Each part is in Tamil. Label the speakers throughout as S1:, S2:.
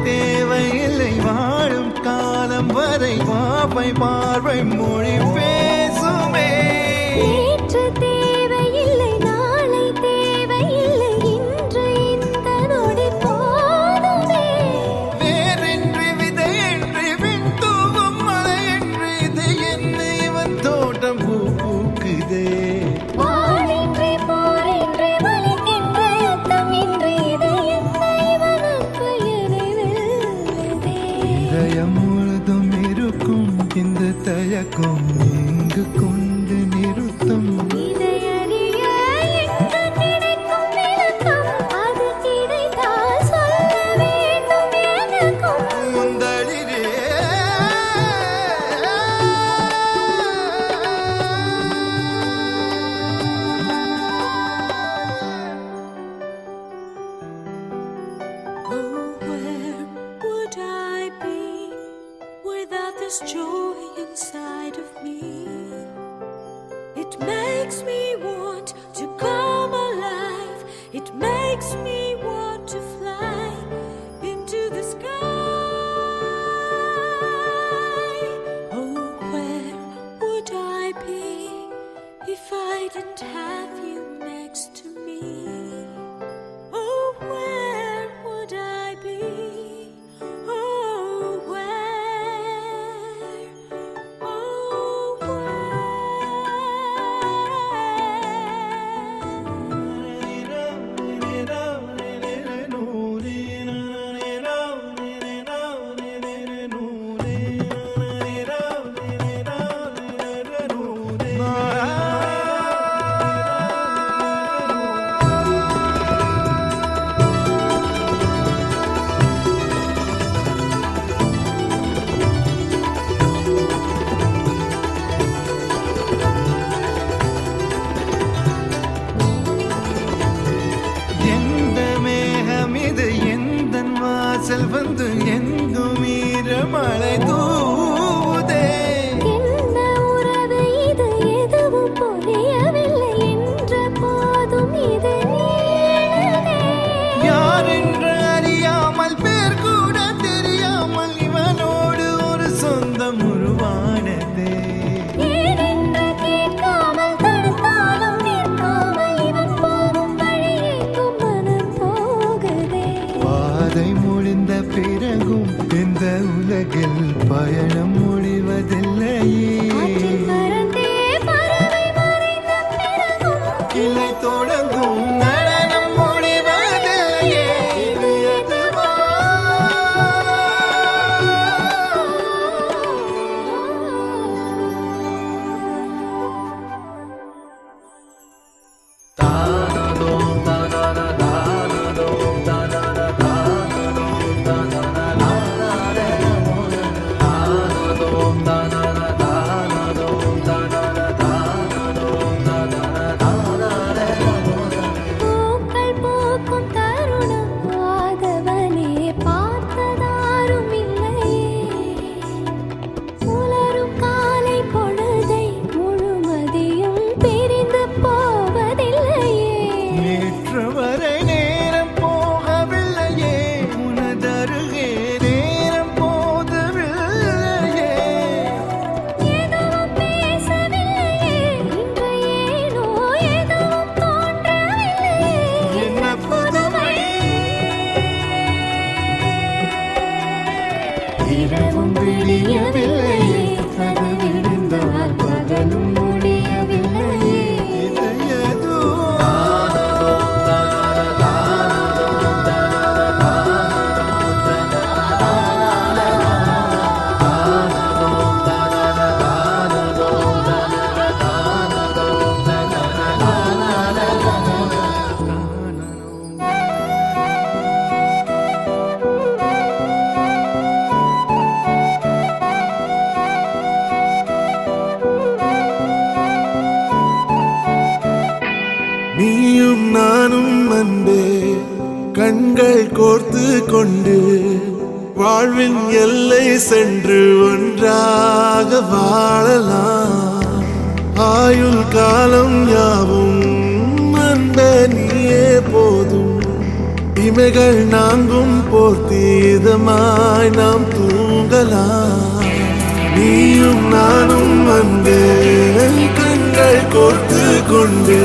S1: தேவையில்லை வாழும் காலம் வரை வாவை பார்வை மொழி பேசுமே.
S2: நேற்று தேவையில்லை நாளை தேவையில்லை இன்று இந்த நொடி போதுமே.
S1: வேறென்று விதையென்று விண் தூவும் மழையென்று இது என்ன இவன் தோட்டம் பூ பூக்குதே.
S2: வாழின்றி போரின்றி வலிக்கின்ற யுத்தம் இன்று இது என்ன இவனுக்கு எதை
S1: இதயம் முழுதும் இருக்கும் இந்த தயக்கம் இங்கு கொண்டு நிறுத்தம்.
S2: இதையறிய எங்கு கிடைக்கும் விளக்கம் அது கிடைத்தால் சொல்ல வேண்டும் எனக்கும்.
S1: முந்தளிரே
S3: Oh, where would I be without this joy inside of me? It makes me want to come alive. It makes me want to fly into the sky. Oh, where would I be if I didn't have you next to me? Oh, where would I be? Oh, where? Oh,
S1: எங்கும் ஈரமழை தூவுதே.
S2: என்ன உறவு இது எதுவும் புரியவில்லை என்ற போதும் இது நீளுதே.
S1: யார் என்று அறியாமல் பேர் கூட தெரியாமல் இவனோடு ஒரு சொந்தம் உருவானதே.
S2: ஏனென்று கேட்காமல் தடுத்தாலும் நிற்காமல் இவன் போகும் வழியேக்கும் மனம் போகுதே.
S1: பாதை முடிந்த பிறகும் இந்த உலகில் பயணம் முடிவதில்லையே.
S2: ஆற்றில் பறந்தே பறவை மறைந்த பிறகும்
S1: கிளை தொடங்கும் நடனம் முடிவதில்லையே. இது எதுவா?
S2: பூக்கள் பூக்கும் தருணம் ஆதவனே பார்த்ததாரும் இல்லையே. உலரும் காலை பொழுதை முழுமதியும் பிரிந்து போவதில்லையே.
S1: நேற்று வரை நேரம் போகவில்லையே. உனதருகே நேரம் போதவில்லையே.
S2: எதுவும் பேசவில்லையே. இன்று ஏனோ எதுவும் தோன்றவில்லையே.
S1: என்ன புதுமை? இரவும் விடியவில்லையே. அது விடிந்தால் பகலும் முடியவில்லையே. இது எதுவா?
S4: நீயும் நானும் அன்பே கண்கள் கோர்த்து கொண்டு வாழ்வின் எல்லை சென்று ஒன்றாக வாழலாம். ஆயுள் காலம் யாவும் அன்பே நீயே போதும். இமைகள் நான்கும் போர்த்தி இதமாய் நாம் தூங்கலாம். நீயும் நானும் அன்பே கண்கள் கோர்த்து கொண்டு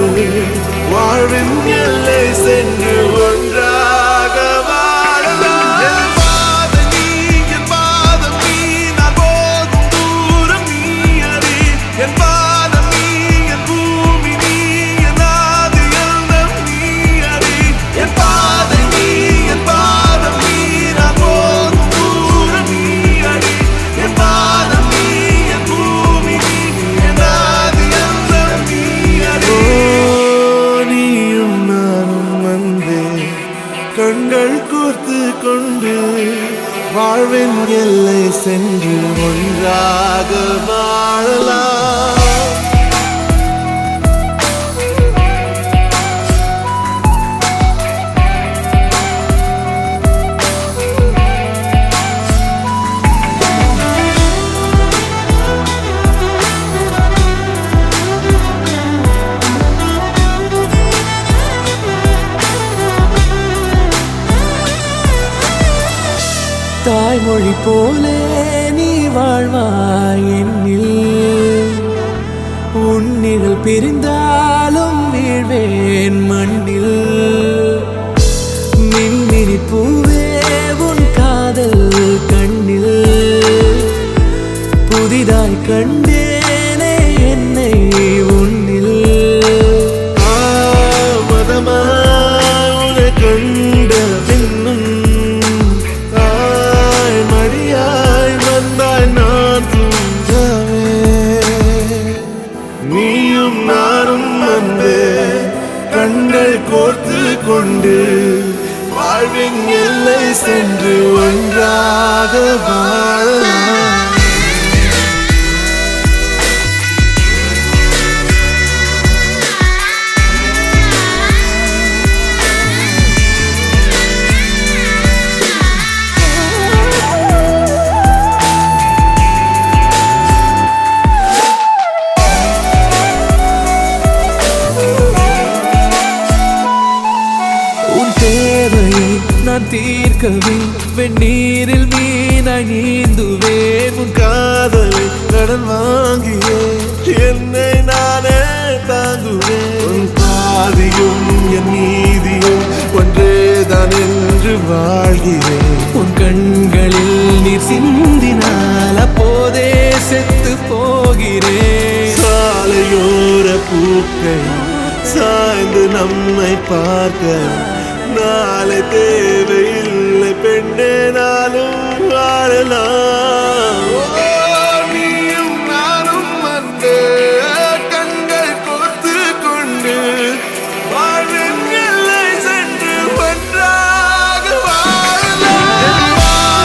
S4: வாழ்வின் எல்லை சென்று ஒன்றாக வாழலாம். என் பாதம் நீ, என் பாதம் நீ, நான் போகும் தூரம் நீ அறி. என் பாதம் நீ, என் பூமி நீ, என் ஆதி எல்லாம் நீ அறி. என் பாதம் நீ, என் பாதம் நீ, நான் போகும் தூரம் நீ அறி. என் பாதம் நீ, என் பூமி நீ, என் ஆதி எல்லாம் நீ அறி. நீயும் நானும் வந்தே கண்கள் கோர்த்து கொண்டு வாழ்வின் எல்லை சென்று ஒன்றாக வாழலாம். தாய்மொழி போலே நீ வாழ்வாய் என்னில். உன்னிகள் பிரிந்தாலும் வீழ்வேன் மண்ணில். மின்மினி பூவே உன் காதல் கண்ணில் புதிதாய் கண்டேனே என்னை உன்னில். ஆமதமாய் உன்னை கண்ட பின்னும் மடியாய் வந்தாய் நான் தூங்கவே. நீயும் நானும் வந்து கண்கள் கோர்த்து கொண்டு வாழ்வின் எல்லை சென்று ஒன்றாக வாழலாம்.
S5: தீர்க்கவே வெந்நீரில் மீனாய் நீந்துவேன்.
S4: உன் காதலை கடன் வாங்கியே என்னை நானே தாங்குவேன். உன் பாதியும் என் நீதியும் ஒன்றேதான் என்று வாழ்கிறேன்.
S5: உன் கண்களில் நீர் சிந்தினால் அப்போதே செத்து போகிறேன்.
S4: சாலையோர பூக்கள் சாய்ந்து நம்மை பார்க்க நாளை தேவையில்லை பெண்ணே, நாளும் வாழலாம். நீயும் நானும் வந்து கண்கள் கோர்த்து கொண்டு வாழ்வின் எல்லை சென்று ஒன்றாக வாழலாம்.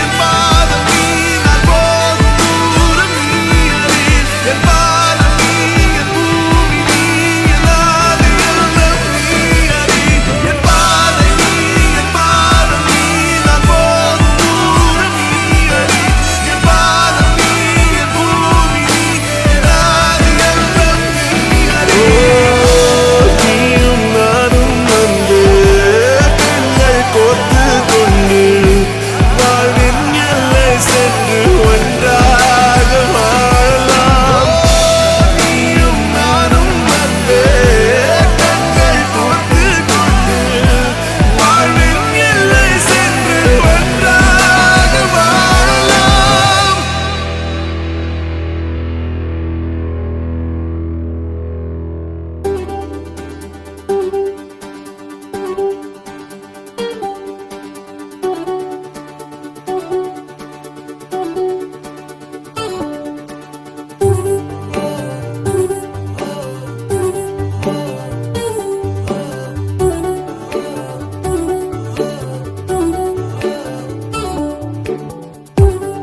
S4: என் பாதம் நீ, நான் போகும் தூரம் நீ அறி. என் பாதம் நீ, என் பூமி நீ, என் ஆதி எல்லாம் நீ அறி. என் பாதை நீ, என் பாதம் நீ, நான் போகும் தூரம் நீ அறி. என் பாதம் நீ, என் பூமி நீ, என் ஆதி எல்லாம் நீ அறி. நீயும் நானும் வந்து கண்கள் கோர்த்து கொண்டு வாழ்வின் எல்லை சென்று ஒன்றாக வாழலாம். நீயும் நானும் வந்து கண்கள் கோர்த்து கொண்டு வாழ்வின் எல்லை சென்று ஒன்றாக வாழலாம்.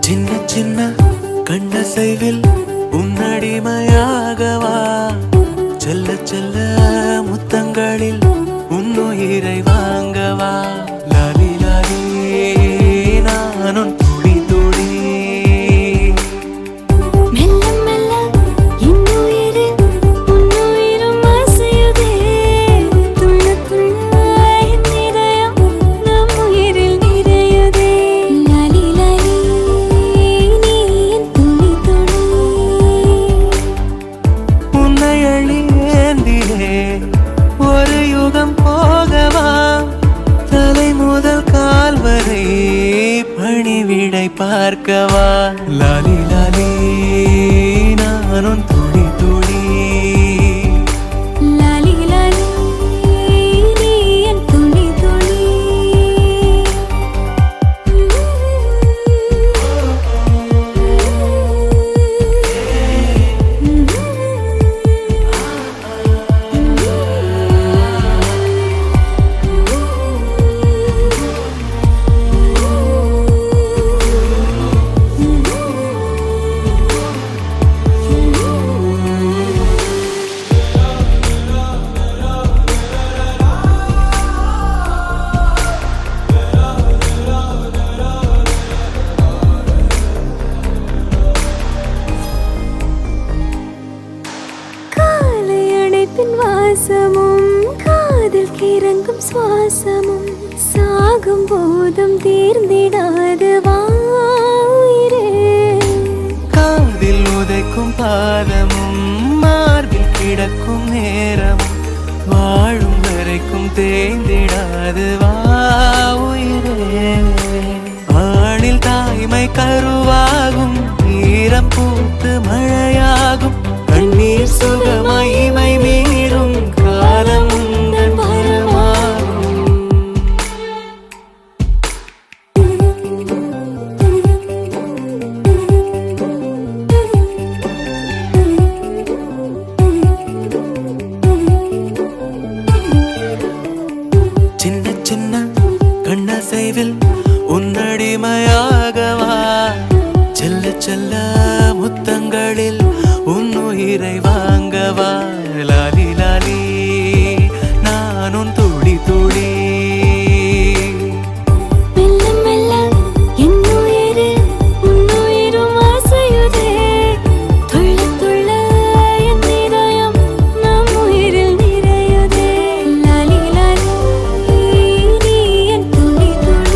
S5: சின்ன சின்ன கண்ணசைவில் உன்னடிமையாகவா, செல்ல செல்ல முத்தங்களில் உன்னுயிரை வாங்கவா. லாலி லாலி நானும் துளி துளி.
S2: மெல்ல மெல்ல இன்னுயிரில் உன்னுயிரும் அசையுதே. துள்ள துள்ள என் இதயம் நம் உயிரில் நிறையுதே. லாலி லாலி நீ என் துளி துளி.
S5: உன்னை அழியேந்தியே ஒரு யுகம் போகவா, தலை முதல் கால் வரை பணிவிடை பார்க்கவா. லாலி லாலி நானும் துளி துளி.
S2: லாலி லாலி நீ என் துளி துளி. காலை அணைப்பின் வாசமும் காதில் கிறங்கும் சுவாசமும் சாகும் போதும் தீர்ந்திடாது வாயிரே.
S5: காதில் உதைக்கும் பாதமும் மார்பில் கிடக்கும் நேரமும் வாழும் வரைக்கும் தேய்ந்திடாது வா உயிரே. ஆணில் தாய்மை கருவாகும், ஈரம் பூத்து மழையாகும், கண்ணீர் சுகமாய் இமை மீறும் காலம் உங்கள் வரமாகும். சின்ன சின்ன கண்ணசைவில் உன்னடிமையாகவா, செல்ல செல்ல முத்தங்களில் உன்னுயிரை வாங்கவா. லாலி லாலி நானும் துளி துளி.
S2: மெல்ல மெல்ல இன்னுயிரில் உன்னுயிரும் அசையுதே. துள்ள துள்ள என் இதயம் நம் உயிரில் நிறையுதே. லாலி லாலி நீ என் துளி துளி.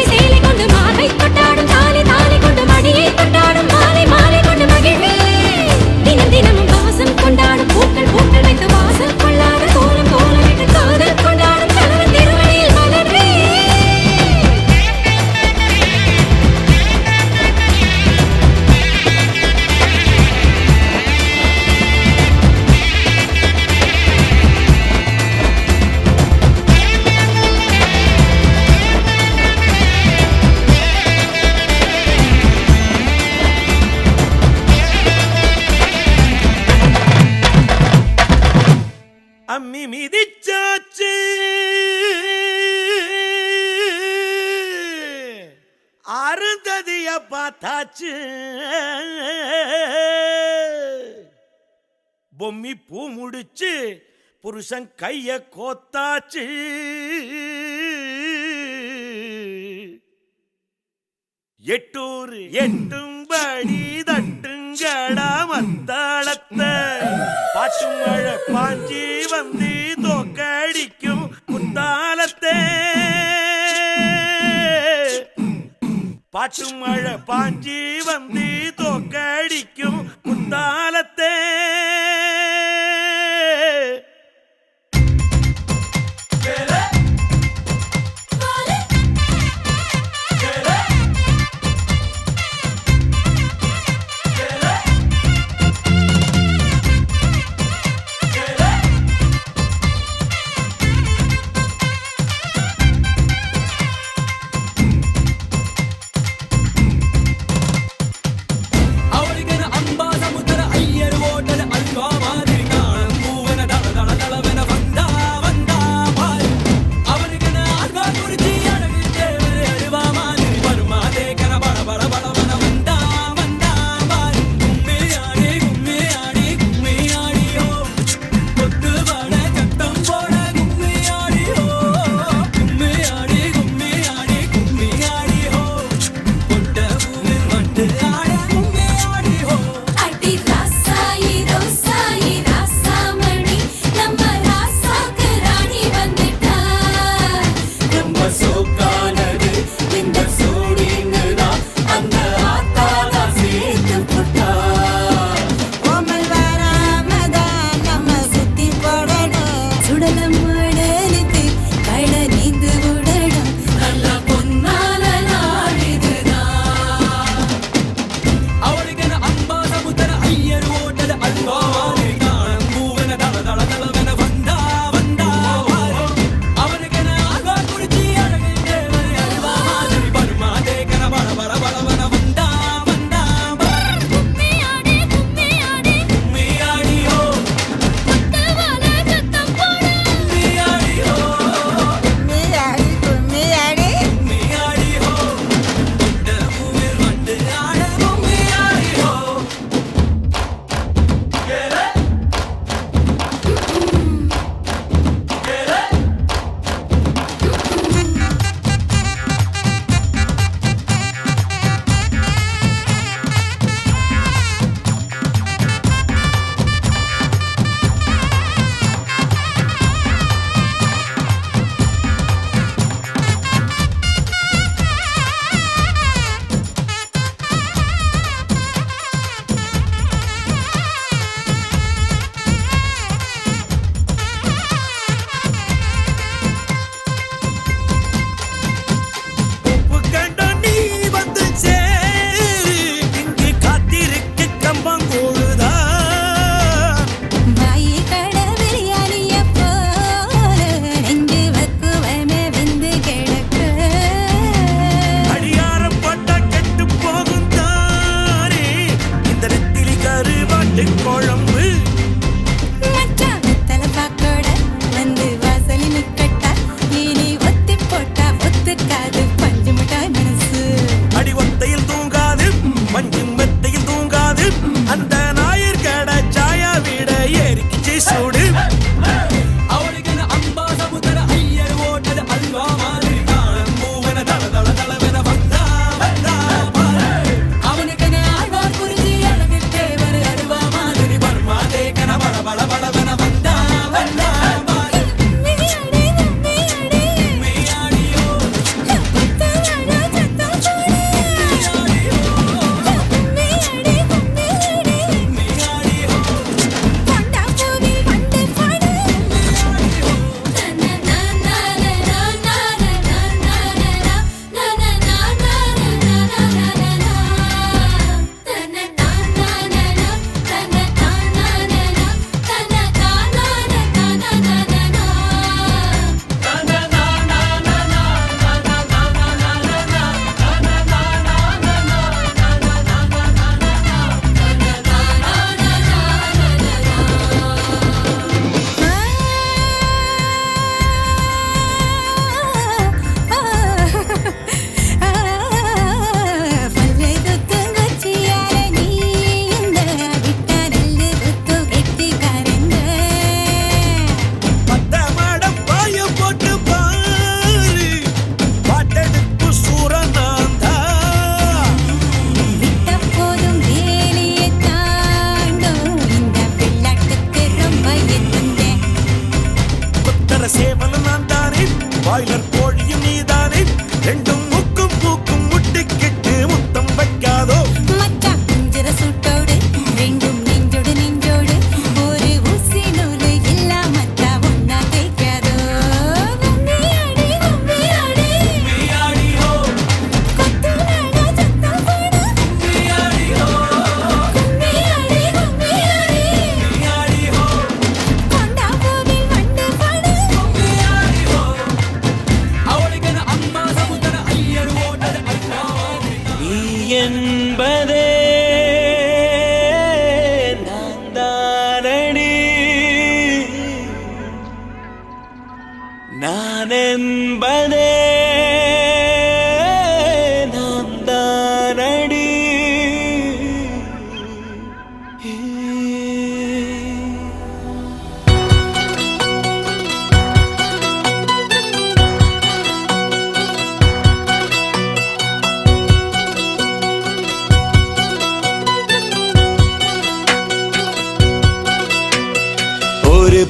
S2: சேலை கொண்டு மார்பை கொண்டாடும் தாலி தாலி கொண்டு மடியை கொண்டாடும் மாலை மாலை கொண்டு மகிழ்வே
S6: பார்த்தாச்சு பொம்மி பூ முடிச்சு புருஷன் கைய கோத்தாச்சு எட்டூர் எட்டும்படி தட்டுங்கடா மத்தாளத்தை பாட்டு மழை பாஞ்சி வந்து தோக்கடிக்கும் குத்தாலத்தே பாட்டு மழை பாஞ்சி வந்து தோக்கடிக்கும் குத்தாலத்தே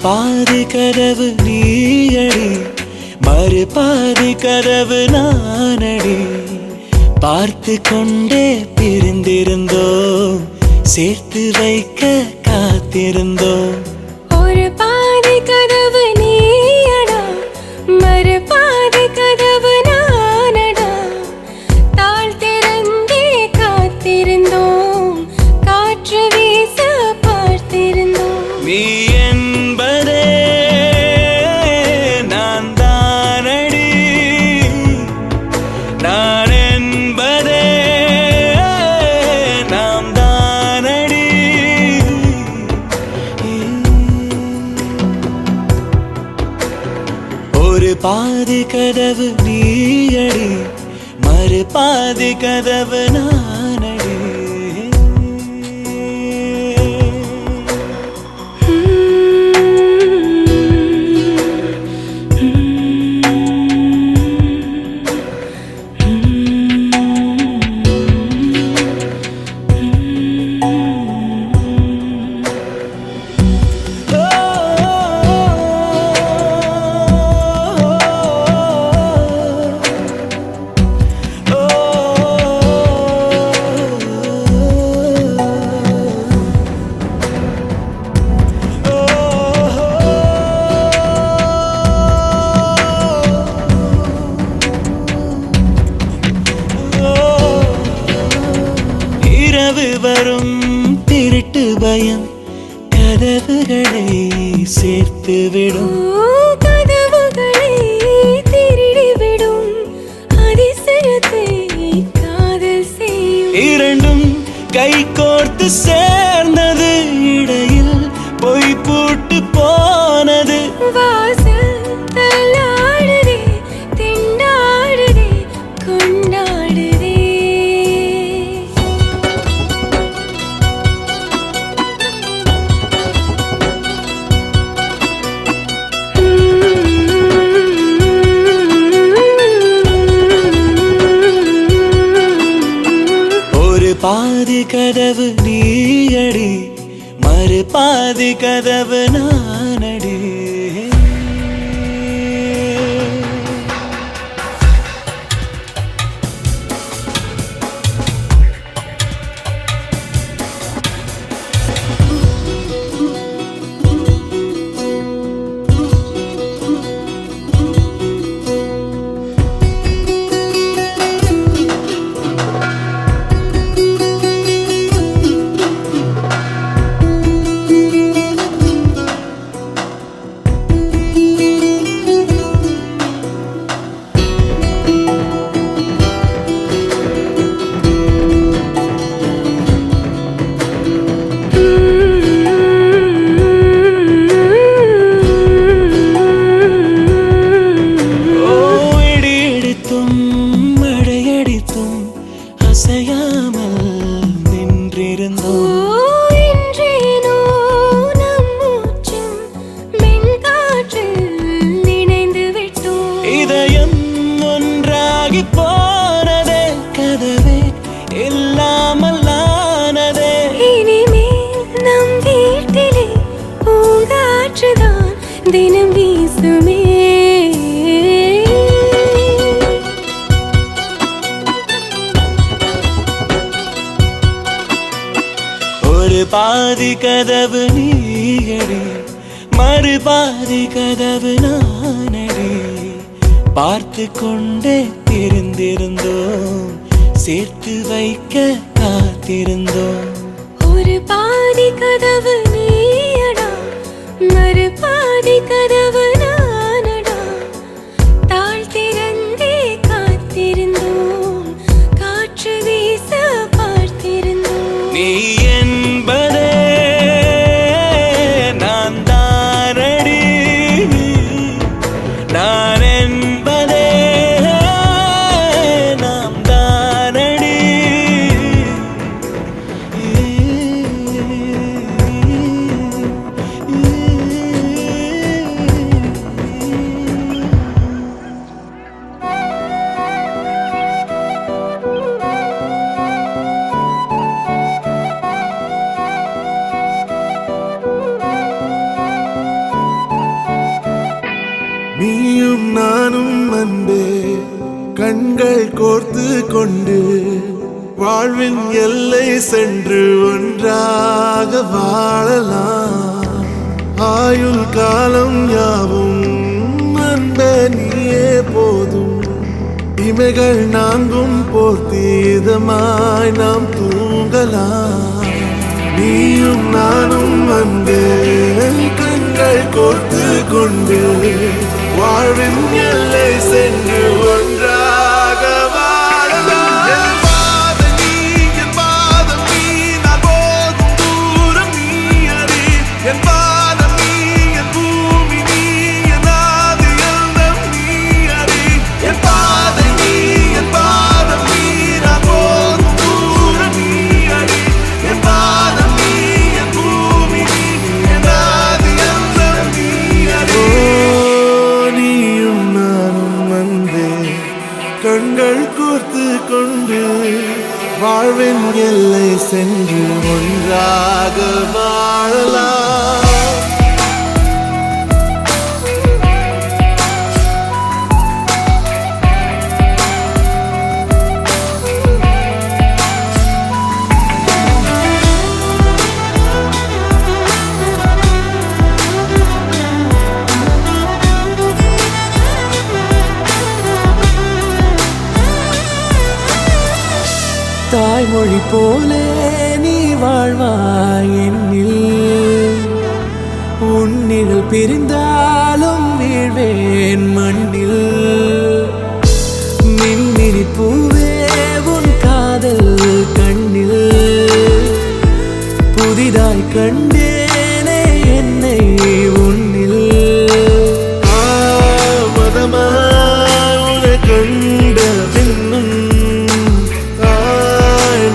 S5: பாதி கதவு நீயடி மறு பாதி கதவு நானடி பார்த்து கொண்டே பிரிந்திருந்தோம் சேர்த்து வைக்க காத்திருந்தோம்
S2: ஒரு பாதி கதவு நீயடா மறு பாதி கதவு நானடா தாழ் திறந்தே காத்திருந்தோம் காற்று வீச பார்த்திருந்தோம்
S5: நீ என்பதே நான் தானடி நான் என்பதே நாம் தானடி ஒரு பாதி கதவு நீயடி மறு பாதி கதவு நானடி இரவு வரும் திருட்டு பயம் கதவுகளை சேர்த்துவிடும்
S2: கதவுகளை திருடிவிடும் அதிசயத்தை காதல் செய்யும்
S5: இரண்டும் கை கோர்த்து சேர்ந்தது இடையில் பொய் பூட்டு போனது
S2: வாசல் தள்ளாடுதே திண்டாடுதே கொண்டாடுதே
S5: ஒரு பாதி கதவு நீயடி மறு பாதி கதவு நானடி மழையடித்தும் அசையாமல் நின்றிருந்தோம்
S2: இன்றேனோ நம் மூச்சும் மென்காற்றில் இணைந்து விட்டோம்
S5: இதயம் ஒன்றாகி போனதே கதவே இல்லாமல் ஆனதே
S2: இனிமேல் நம் வீட்டிலே பூங்காற்றுதான் தினம் வீசுமே
S5: ஒரு பாதி கதவு நீயடி மறு பாதி கதவு நானடி பார்த்து கொண்டே தெரிந்திருந்தோம் சேர்த்து வைக்க காத்திருந்தோம்
S2: ஒரு பாதி கதவு நீயடா மறு பாதி கதவு நானடா தாழ் திறந்தே காத்திருந்தோம் காற்று வீச பார்த்திருந்தோம்
S5: நீ என்பதே நான் தானடி நான் என்பதே நாம் தானடி
S4: வாழ்வின் எல்லை சென்று ஒன்றாக வாழலாம். ஆயுள் காலம் யாவும் அன்பே நீயே போதும். இமைகள் நான்கும் போர்த்தீதமாய் நாம் தூங்கலாம். நீயும் நானும் வந்து கண்கள் கோர்த்து கொண்டு வாழ்வின் எல்லை சென்று ஒன்றாக வாழலாம். என் பாதம் நீ, என் பாதம் நீ, நான் போகும் தூரம் நீ அறி. என் பாதம் நீ, என் பூமி நீ, என் ஆதி எல்லாம் நீ அறி. என் பாதம் நீ, என் பாதம் நீ, நான் போகும் தூரம் நீ அறி. என் பாதம் நீ, என் பூமி நீ, என் ஆதி எல்லாம் நீ அறி. நீயும் நானும் வந்தே கண்கள் கோர்த்து கொண்டு வாழ்வின் எல்லை சென்று ஒன்றாக வாழலாம்.
S5: தாய்மொழி போலே நீ வாழ்வாய் என்னில். உன்னிகள் பிரிந்தாலும் வீழ்வேன் மண்ணில். மின்மினி பூவே உன் காதல் கண்ணில். புதிதாய் கண்டேனே என்னை உன்னில்.
S4: மதமாய் உன்னை கண்ட பின்னும்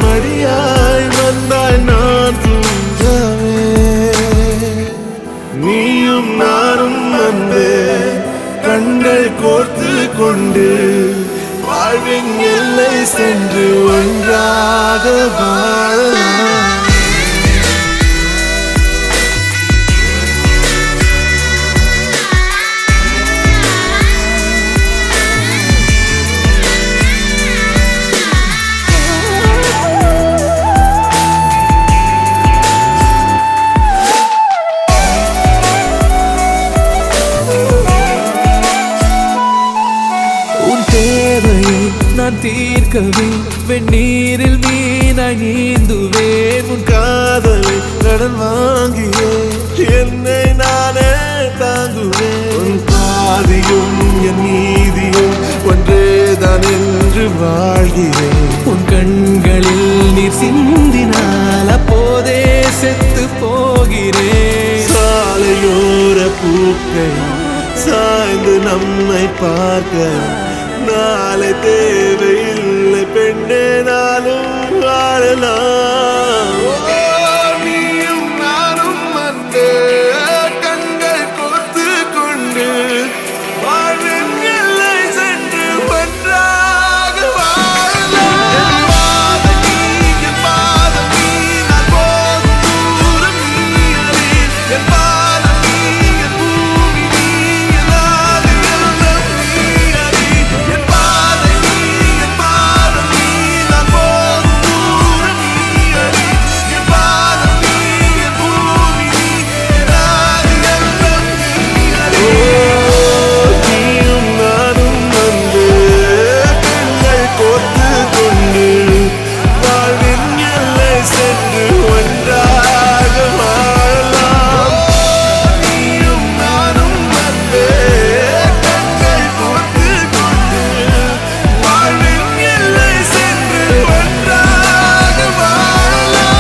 S4: மடியாய் வந்தாய் நான் தூங்கவே. நீயும் நானும் வந்து கண்கள் கோர்த்து கொண்டு வாழ்வின் எல்லை சென்று ஒன்றாக வாழலாம்.
S5: நான் தீர்க்கவே வெந்நீரில் மீனாய் நீந்துவேன்.
S4: உன் காதலை கடன் வாங்கியே என்னை நானே தாங்குவேன். உன் பாதியும் என் நீதியும் ஒன்றேதான் என்று வாழ்கிறேன்.
S5: உன் கண்களில் நீர் சிந்தினால் அப்போதே செத்து போகிறேன்.
S4: சாலையோர பூக்கள் சாய்ந்து நம்மை பார்க்க நாளை தேவையில்லை பெண்ணே, நாளும் வாழலாம். நீயும் நானும் வந்து கண்கள் கோர்த்து கொண்டு வாழ்வின் எல்லை சென்று ஒன்றாக வாழலாம். என் பாதம் நீ, என் பாதம் நீ, நான் போகும் தூரம் நீ அறி. என் பாதம் நீ, என் பூமி நீ, என் ஆதி எல்லாம் நீ அறி. என் பாதம் நீ, என் பாதம் நீ, நான் போகும் தூரம் நீ அறி. என் பாதம் நீ, என் பூமி நீ, என் ஆதி எல்லாம் நீ அறி. நீயும் நானும் வந்து கண்கள் கோர்த்து கொண்டு வாழ்வின் எல்லை சென்று ஒன்றாக வாழலாம். நீயும் நானும் வந்து கண்கள் கோர்த்து கொண்டு வாழ்வின் எல்லை சென்று ஒன்றாக வாழலாம்.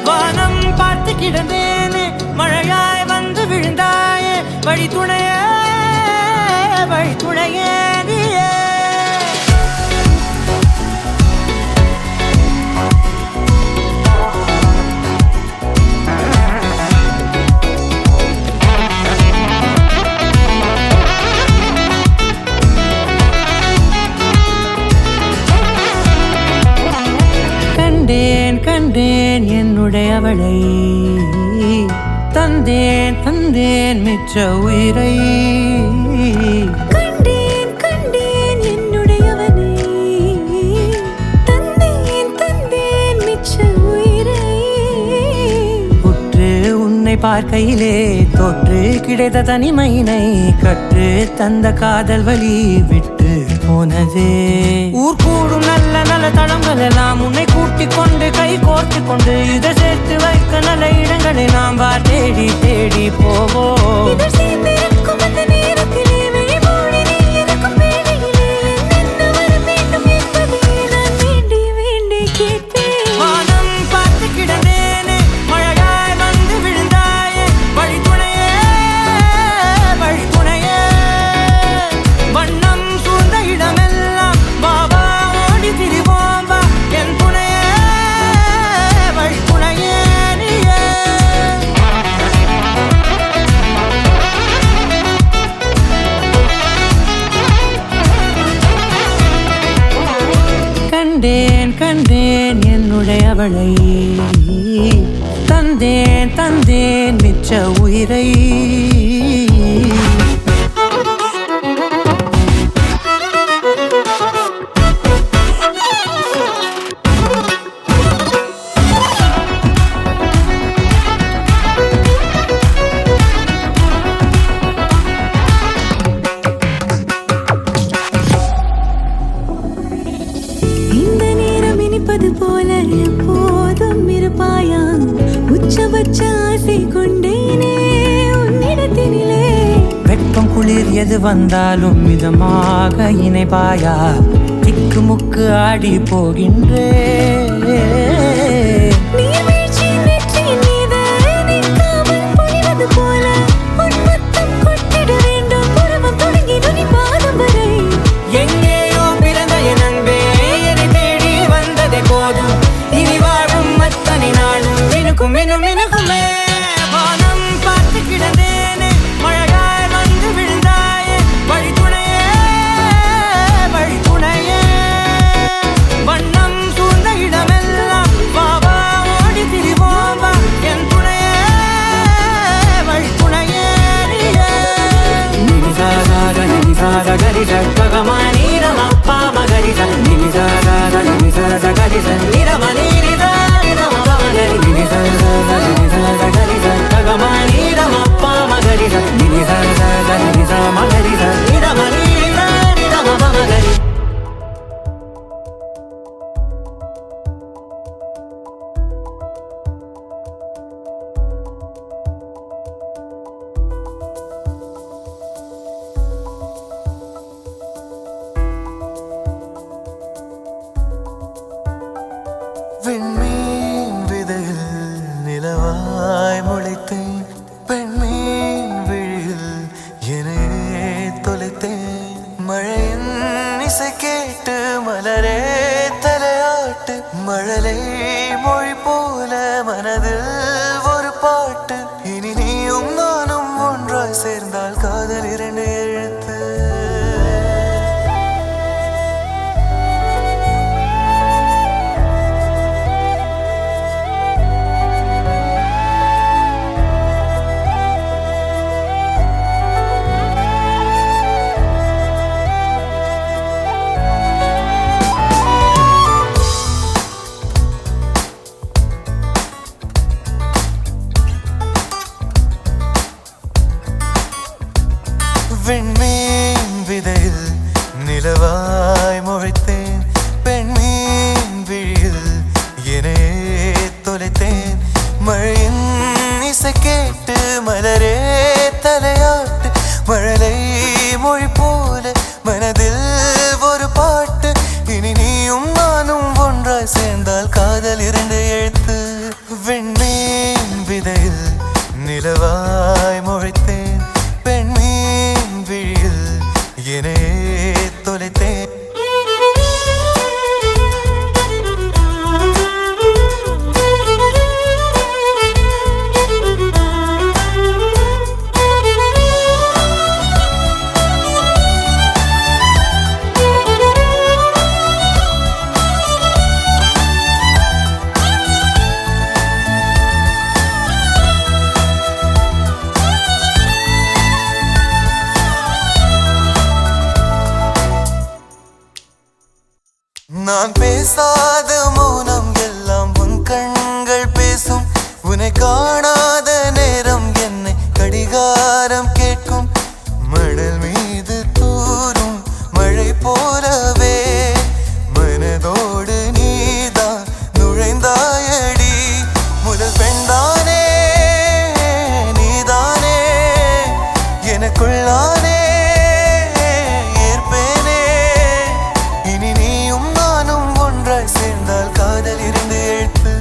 S5: வானம் பார்த்து கிடந்தேனே, மழையாய் வந்து விழுந்தாயே. வழி துணையே, வழி துணையே நீயே. என்னுடையவளை தந்தேன் தந்தேன் மிச்ச உயிரை
S2: கண்டேன் கண்டேன் என்னுடையவனை தந்தேன் தந்தேன் மிச்ச உயிரை
S5: உற்று உன்னை பார்க்கையிலே தொற்று கிடைத்த தனிமையினை கற்று தந்த காதல் வழி விட்டு போனதே ஊர் கூடும் நல்ல நல்ல தளங்கள் எல்லாம் உன்னை கூட்டிக் கொண்டு கை கோர்த்து கொண்டு இதை சேர்த்து வைக்க நல்ல இடங்களை நாம் வா தேடி தேடி போவோம்
S2: இதழ் சேர்ந்திருக்கும் அந்த நேரத்திலே விழிமூடி நீ இருக்கும் வேளையிலே என்ன வர வேண்டும் என்பதை நான் வேண்டி வேண்டி கேட்பேன்
S5: வானம் பார்த்து கிடந்தேனே மழையாய் வந்து விழுந்தாயே வழித்துணையே வழித்துணையே வண்ணம் சூழ்ந்த இடமெல்லாம் பாபா ஓடி திரிவோம் வா என் துணையே வழித்துணையே நீயே கண்டேன் கண்டேன் என்னுடையவளை தந்தேன் தந்தேன் மிச்ச உயிரை
S2: இந்த நேரம் இனிப்பது போல எப்போதும் இருப்பாயா உச்சபட்ச ஆசை கொண்டேனே உன்னிடத்தினிலே
S5: வெப்பம் குளிர் எது வந்தாலும் மிதமாக இணைப்பாயா திக்கு முக்கு ஆடி போகின்றே
S2: நீர்வீழ்ச்சி நெற்றியின் மீது நிற்காமல் பொழிவது போல உன் முத்தம் கொட்டிட வேண்டும் உருவம் தொடங்கி நுனி பாதம் வரை
S5: எங்கேயோ பிறந்த என் அன்பே என்னை தேடி வந்ததே போதும் இனி வாழும் அத்தனை நாளும் மினுக்கும் மினுக்குமே வானம் பார்த்து கிடந்தேனே மழையாய் வந்து விழுந்தாயே வழித்துணையே வழித்துணையே வண்ணம் சூழ்ந்த இடமெல்லாம் பாபா ஓடி திரிவோம் வா என் துணையே வழித்துணையே நீயே நினிசாக நினிசாக கரிச ககமானி ரமப்பா மகரிச நினிசாக நினிசாக கரிச நிரமணி நிதா நிரம மகரி நினிசாக நினிசாக கரிச ககமானி ரமப்பா மகரிச நினிசாக நினிசா மகரிச நிரமணி நிதா நிரம மகரி
S1: விண்மீன் விதையில் நிலவாய் முளைத்தேன் பெண்மீன் விழியில் என்னையே தொலைத்தேன் மழையின் இசை கேட்டு மலரே தலையாட்டு மழலை மொழி போல மனதில் ஒரு பாட்டு இனி நீயும் நானும் ஒன்றாய் சேர்ந்தால் காதல் இரண்டு எழுத்து விண்மீன் விதையில் நிலவாய் முளைத்தேன் பெண்மீன் விழியில் என்னையே தொலைத்தேன் மழையின் இசை கேட்டு மலரே தலையாட்டு மழலை மொழி போல மனதில் ஒரு பாட்டு இனி நீயும் நானும் ஒன்றாய் சேர்ந்தால் காதல் இரண்டு எழுத்து விண்மீன் விதையில் நிலவாய் முளைத்தேன் பெண்மீன் விழியில் என்னையே தொலைத்தேன் காணாத நேரம் என்னை கடிகாரம் கேட்கும் மணல் மீது தூரும் மழை போலவே மனதோடு நீதான் நுழைந்தாயடி முதல் பெண்தானே நீதானே எனக்குள்ளானே ஏற்பேனே இனி நீயும் நானும் ஒன்றாய் சேர்ந்தால் காதல் இருந்து எழுத்து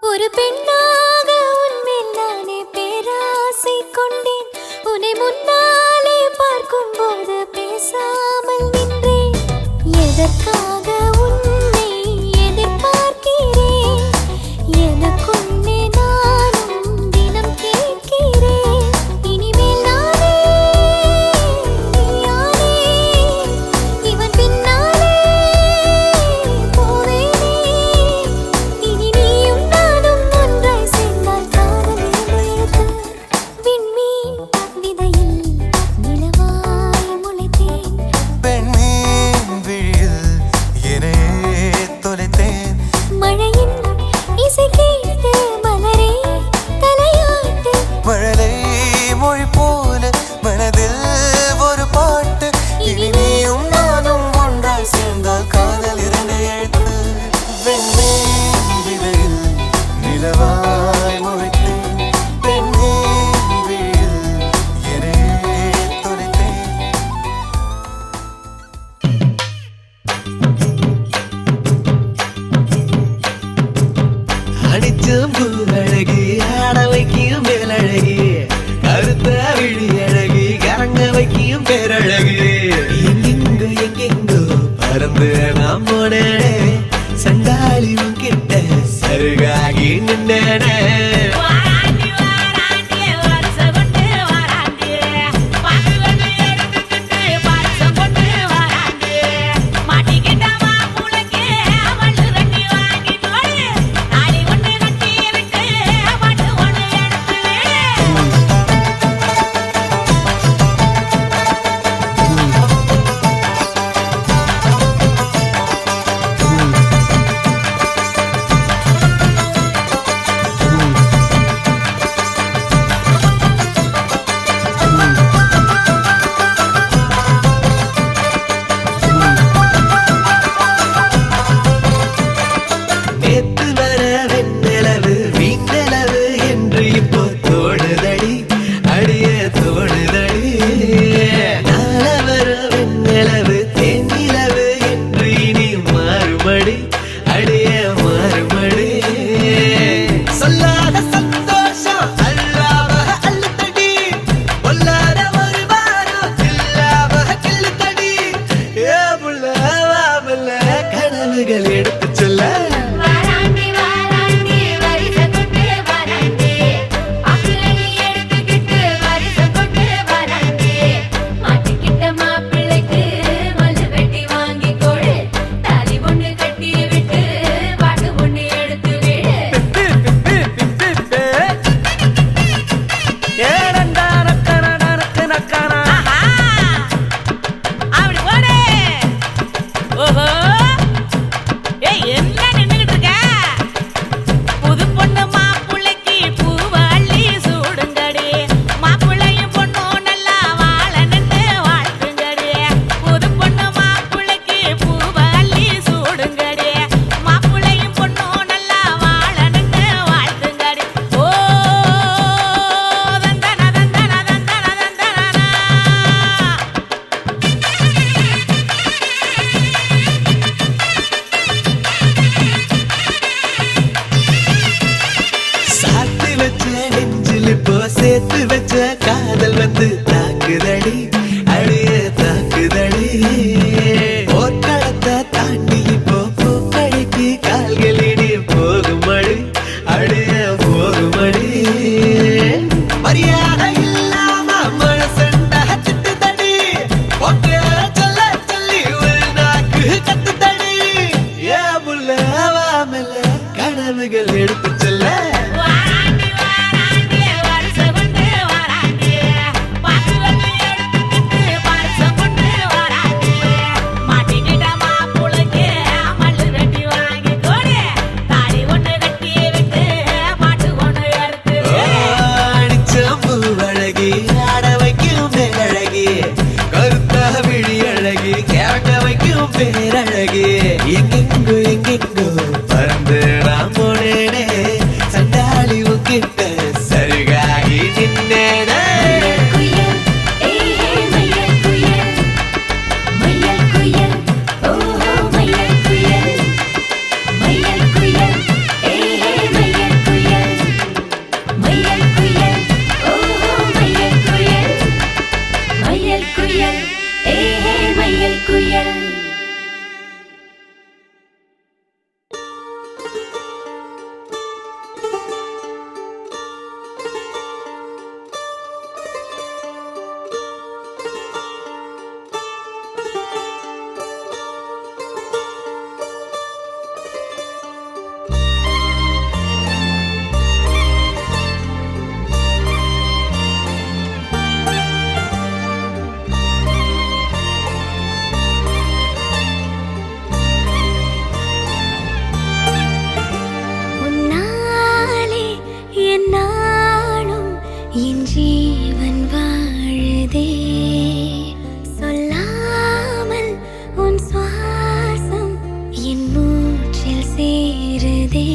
S2: ஒரு பெண்ணாக உன்மேல் நானே பேராசை கொண்டேன் உன்னை முன்னாலே பார்க்கும்போது பேசாமல் நின்றேன் எதற்காக உன்னை எதிர்பார்க்கிறேன் எனக்குள்ளே நானும் தினம் கேட்கிறேன் இனிமேல் நானே நீயானே இவன் பின்னாலே போவேனே இனி நீயும் நானும் ஒன்றாய் சேர்ந்தால் காதல் எழுத்து விண்மீன் விதையில் நிலவாய் முளைத்தேன்
S1: பெண்மீன் விழியில் என்னையே தொலைத்தேன்
S2: மழையின் இசை கேட்டு மலரே தலையாட்டு
S1: மழலை மொழி போல மனதில் ஒரு பாட்டு இனி நீயும் நானும் ஒன்றாய் சேர்ந்தால் காதல் இரண்டு எழுத்து வெண்மீன் விதையில் நிலவாய் முளைத்தேன் பெண்மீன் விழியில் என்னையே தொலைத்தேன்
S4: அடிச்சும் பூவழகு ஆட வைக்கும் மேலழகு கருத்த விழி அழகு கரங்க வைக்கும் பேரழகு எங்கெங்கோ பறந்து நாம் போனே சண்டாளி கிட்ட சருகாகி நின்றே
S3: வாராண்டி வாராண்டி வருஷ கொண்டு வாராண்டி பாக்கு கொண்டு எடுத்துக்கிட்டு பரிசம் கொண்டு வாராண்டி மாட்டிக்கிட்ட மாப்புளுக்கு மண்ணு தண்ணி வாங்கி போடு தாலி ஒண்ணு கட்டி விட்டு மண்ணு ஒண்ணு எடுத்து விடு
S1: வெண்மீன்
S4: காதுகள் எடுத்து செல்ல
S3: வாராண்டி வாராண்டி வருஷம் கொண்டு வாராண்டி பாக்கு வந்து எடுத்துக்கிட்டு வருஷம் கொண்டு வாராண்டி மாட்டிக்கிட்ட மாப்புளுக்கு மல்லு வெட்டி வாங்கி கொடு தாடி ஒண்ணு கட்டி விட்டு பாட்டு ஒண்ணு எடுத்து
S4: அடிச்சம்பு அழகி ஆட வைக்கும் பேரழகி கருத்தா விழி அழகி கேட்ட வைக்கும் பேரழகி எங்கெங்கோ எங்கெங்கோ பறந்து நான் போனேனே சண்டாளி உங்கிட்ட சருகாகி நின்னேனே
S2: குயில் ஏஹே மயில் குயில் மயில் குயில் ஓஹோ மயில் குயில் மயில் குயில் ஏஹே மயில் குயில் மயில் குயில் ஓஹோ மயில் குயில் மயில் குயில் ஏஹே மயில் குயில் உன்னாலே என்னாலும் என் ஜீவன் வாழுதே சொல்லாமல் உன் சுவாசம் என் மூச்சில் சேருதே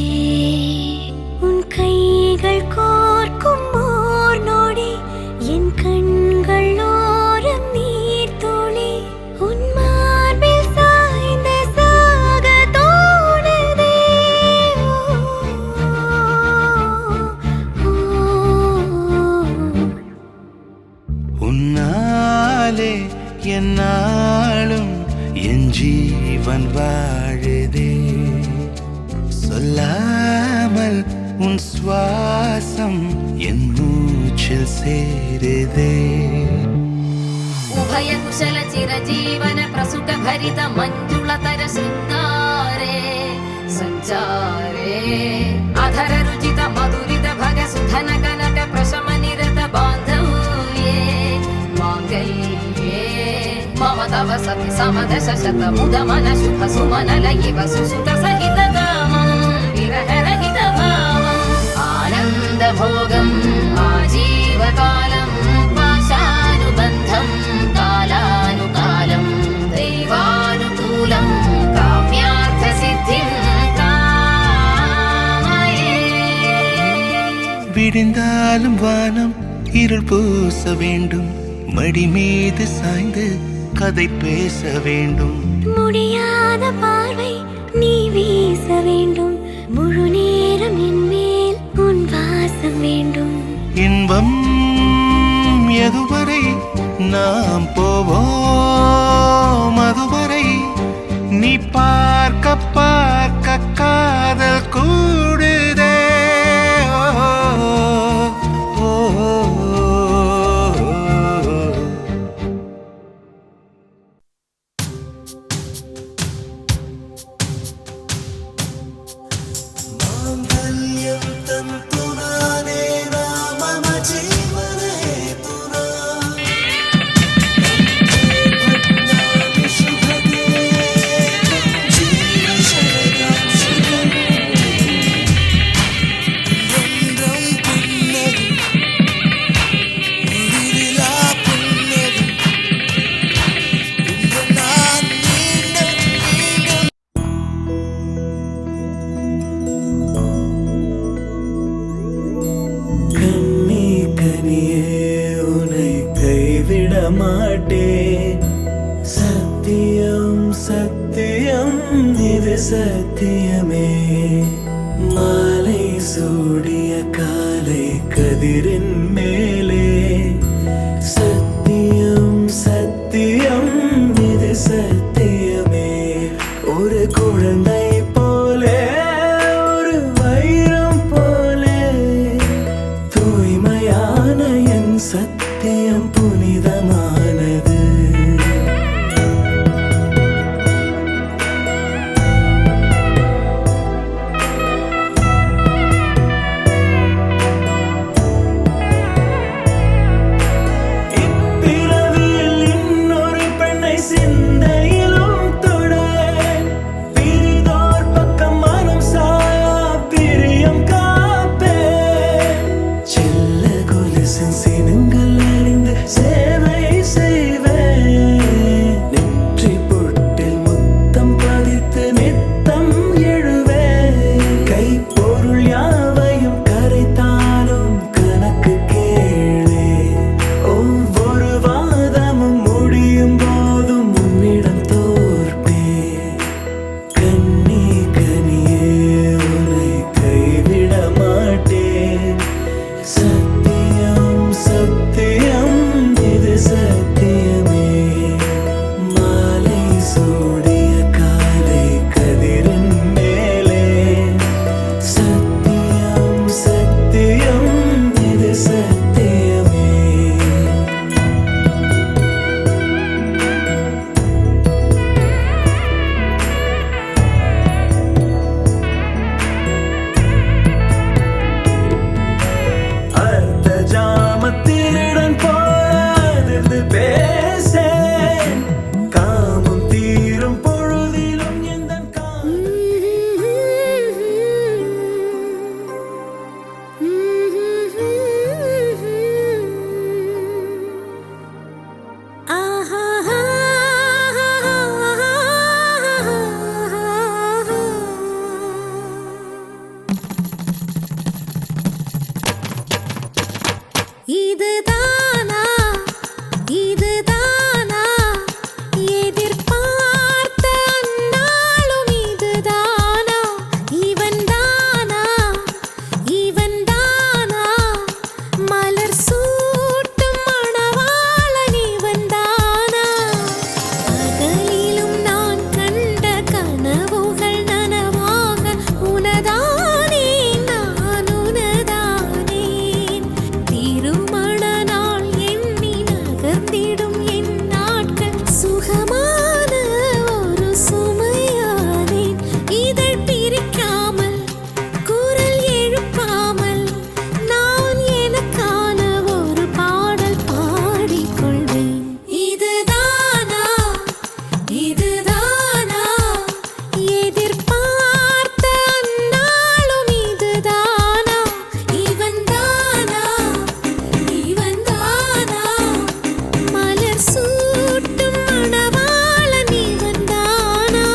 S2: உன் கைகள் கோர்க்கும் ஓர் நொடி என் கண்கள் ஓரம் நீர் துளி உன் மார்பில் சாய்ந்த சாக தோணுதே
S1: உன்னாலே என்னாலும் என் ஜீவன் வாழுதே சொல்லாமல் உன் சுவாசம் என் மூச்சில் சேருதே
S2: उभय कुशल चिरजीवन प्रसुख भरित मञ्जुलतर शृङ्गारे सञ्चारे अधर रुचित मधुरित भग सुधन कनक प्रशम निरत बान्धव्ये माङ्गल्ये मम तव सति समदश शत मुद मन शुभ सुमन लयिव सुसुत सहित कामं विरह रहित भावम् आनन्द भोगम् आजीवकालं पाशानुबन्धं कालानुकालं दैवानुकूलं काम्यार्थसिद्धिं कामये
S1: விடிந்தாலும் வானம் இருள் பூச வேண்டும் மடி மீது சாய்ந்து கதை பேச வேண்டும்
S2: முடியாத பார்வை நீ வீச வேண்டும் முழு நேரம் என் மேல் உன் வாசம் வேண்டும்
S1: இன்பம் எதுவரை நாம் போவோம் அதுவரை நீ பார்க்க பார்க்க காதல் கூடுதே ஓ, ஓ, ஓ, ஓ. மாங்கல்யம் தந்துனானே நாம ஜீவனே துனா சுபதே ஜீவ சரதம் சுபம் என்றும் புன்னகை உயிரிலா புன்னகை இன்று நான் மீண்டும் மீண்டும் கண்ணே கனியே உன்னை கைவிட மாட்டேன் சத்தியம் சத்தியம் இது சத்தியமே மாலை சூடிய காலை கதிரின் மேலே சத்தியம் சத்தியம் இது சத்தியமே ஒரு குழந்தை போலே ஒரு வைரம் போலே தூய்மையான என் சத்தியம் புனிதமானது
S2: இதுதானா இதுதானா எதிர்பார்த்த அந்நாளும் இதுதானா இவன்தானா இவன்தானா மலர் சூட்டும் மணவாளன் இவன்தானா பகலிலும் நான் கண்ட கனவுகள் நனவாக உனதானே நான் உனதானேன் திருமண நாள் எண்ணி நகர்ந்திடும் என் நாட்கள் சுகமான ஒரு சுமையானேன் இதழ் பிரிக்காமல் குரல் எழுப்பாமல் நான் எனக்கான ஒரு பாடல் பாடிக்கொள்வேன் இதுதானா இதுதானா எதிர்பார்த்த அந்நாளும் இதுதானா இவன்தானா இவன்தானா மலர் சூட்டும் மணவாளன் இவன்தானா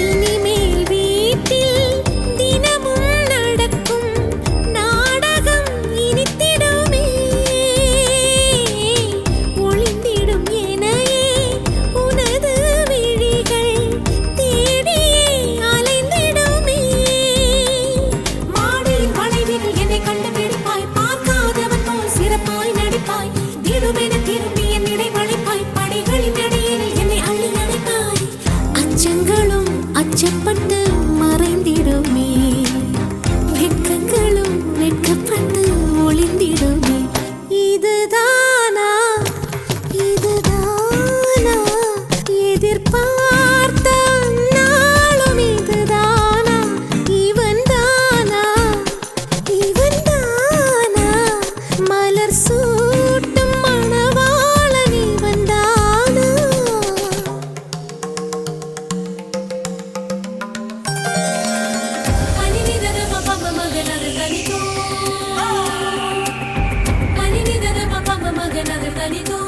S2: இனிமேல் வீட்டில் தினமும் நடக்கும் நாடகம் இனித்திடுமே ஒளிந்திடும் எனையே உனது விழிகள் தேடியே அலைந்திடுமே மாடியில் வளைவில் என்னை கண்டுபிடிப்பாய் பார்க்காதவன் போல் சிறப்பாய் நடிப்பாய் திடுமென திரும்பி என் இடை வளைப்பாய் படிகளின் அடியில் என்னை அள்ளி அணைப்பாய் அச்சங்களும் அச்சப்பட்டு மறைந்திடுமே வெட்கங்களும் வெட்கப்பட்டு ஒளிந்திடுமே இதுதானா இதுதானா எதிர்பார்த்த நாளும் இதுதானா இவன்தானா இவன்தானா மலர் சூட்டும் மணவாளன் இவன்தானா பனிநிதன பபம மகனது தனிதோ பனிநிதன பபம மகனது தனிதோ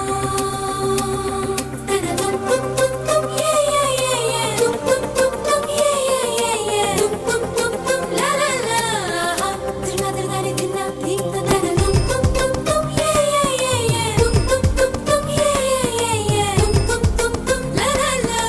S2: தனதும் தும் தும் தும் ஏ ஏ ஏ ஏ தும் தும் தும் தும் ஏ ஏ ஏ ஏ தும் தும் தும் தும் லா லா லா திருநதிர் தனி தின்னா தீந்த தனதும் தும் தும் தும் ஏ ஏ ஏ ஏ தும் தும் தும் தும் ஏ ஏ ஏ ஏ தும் தும் தும் தும் லா லா லா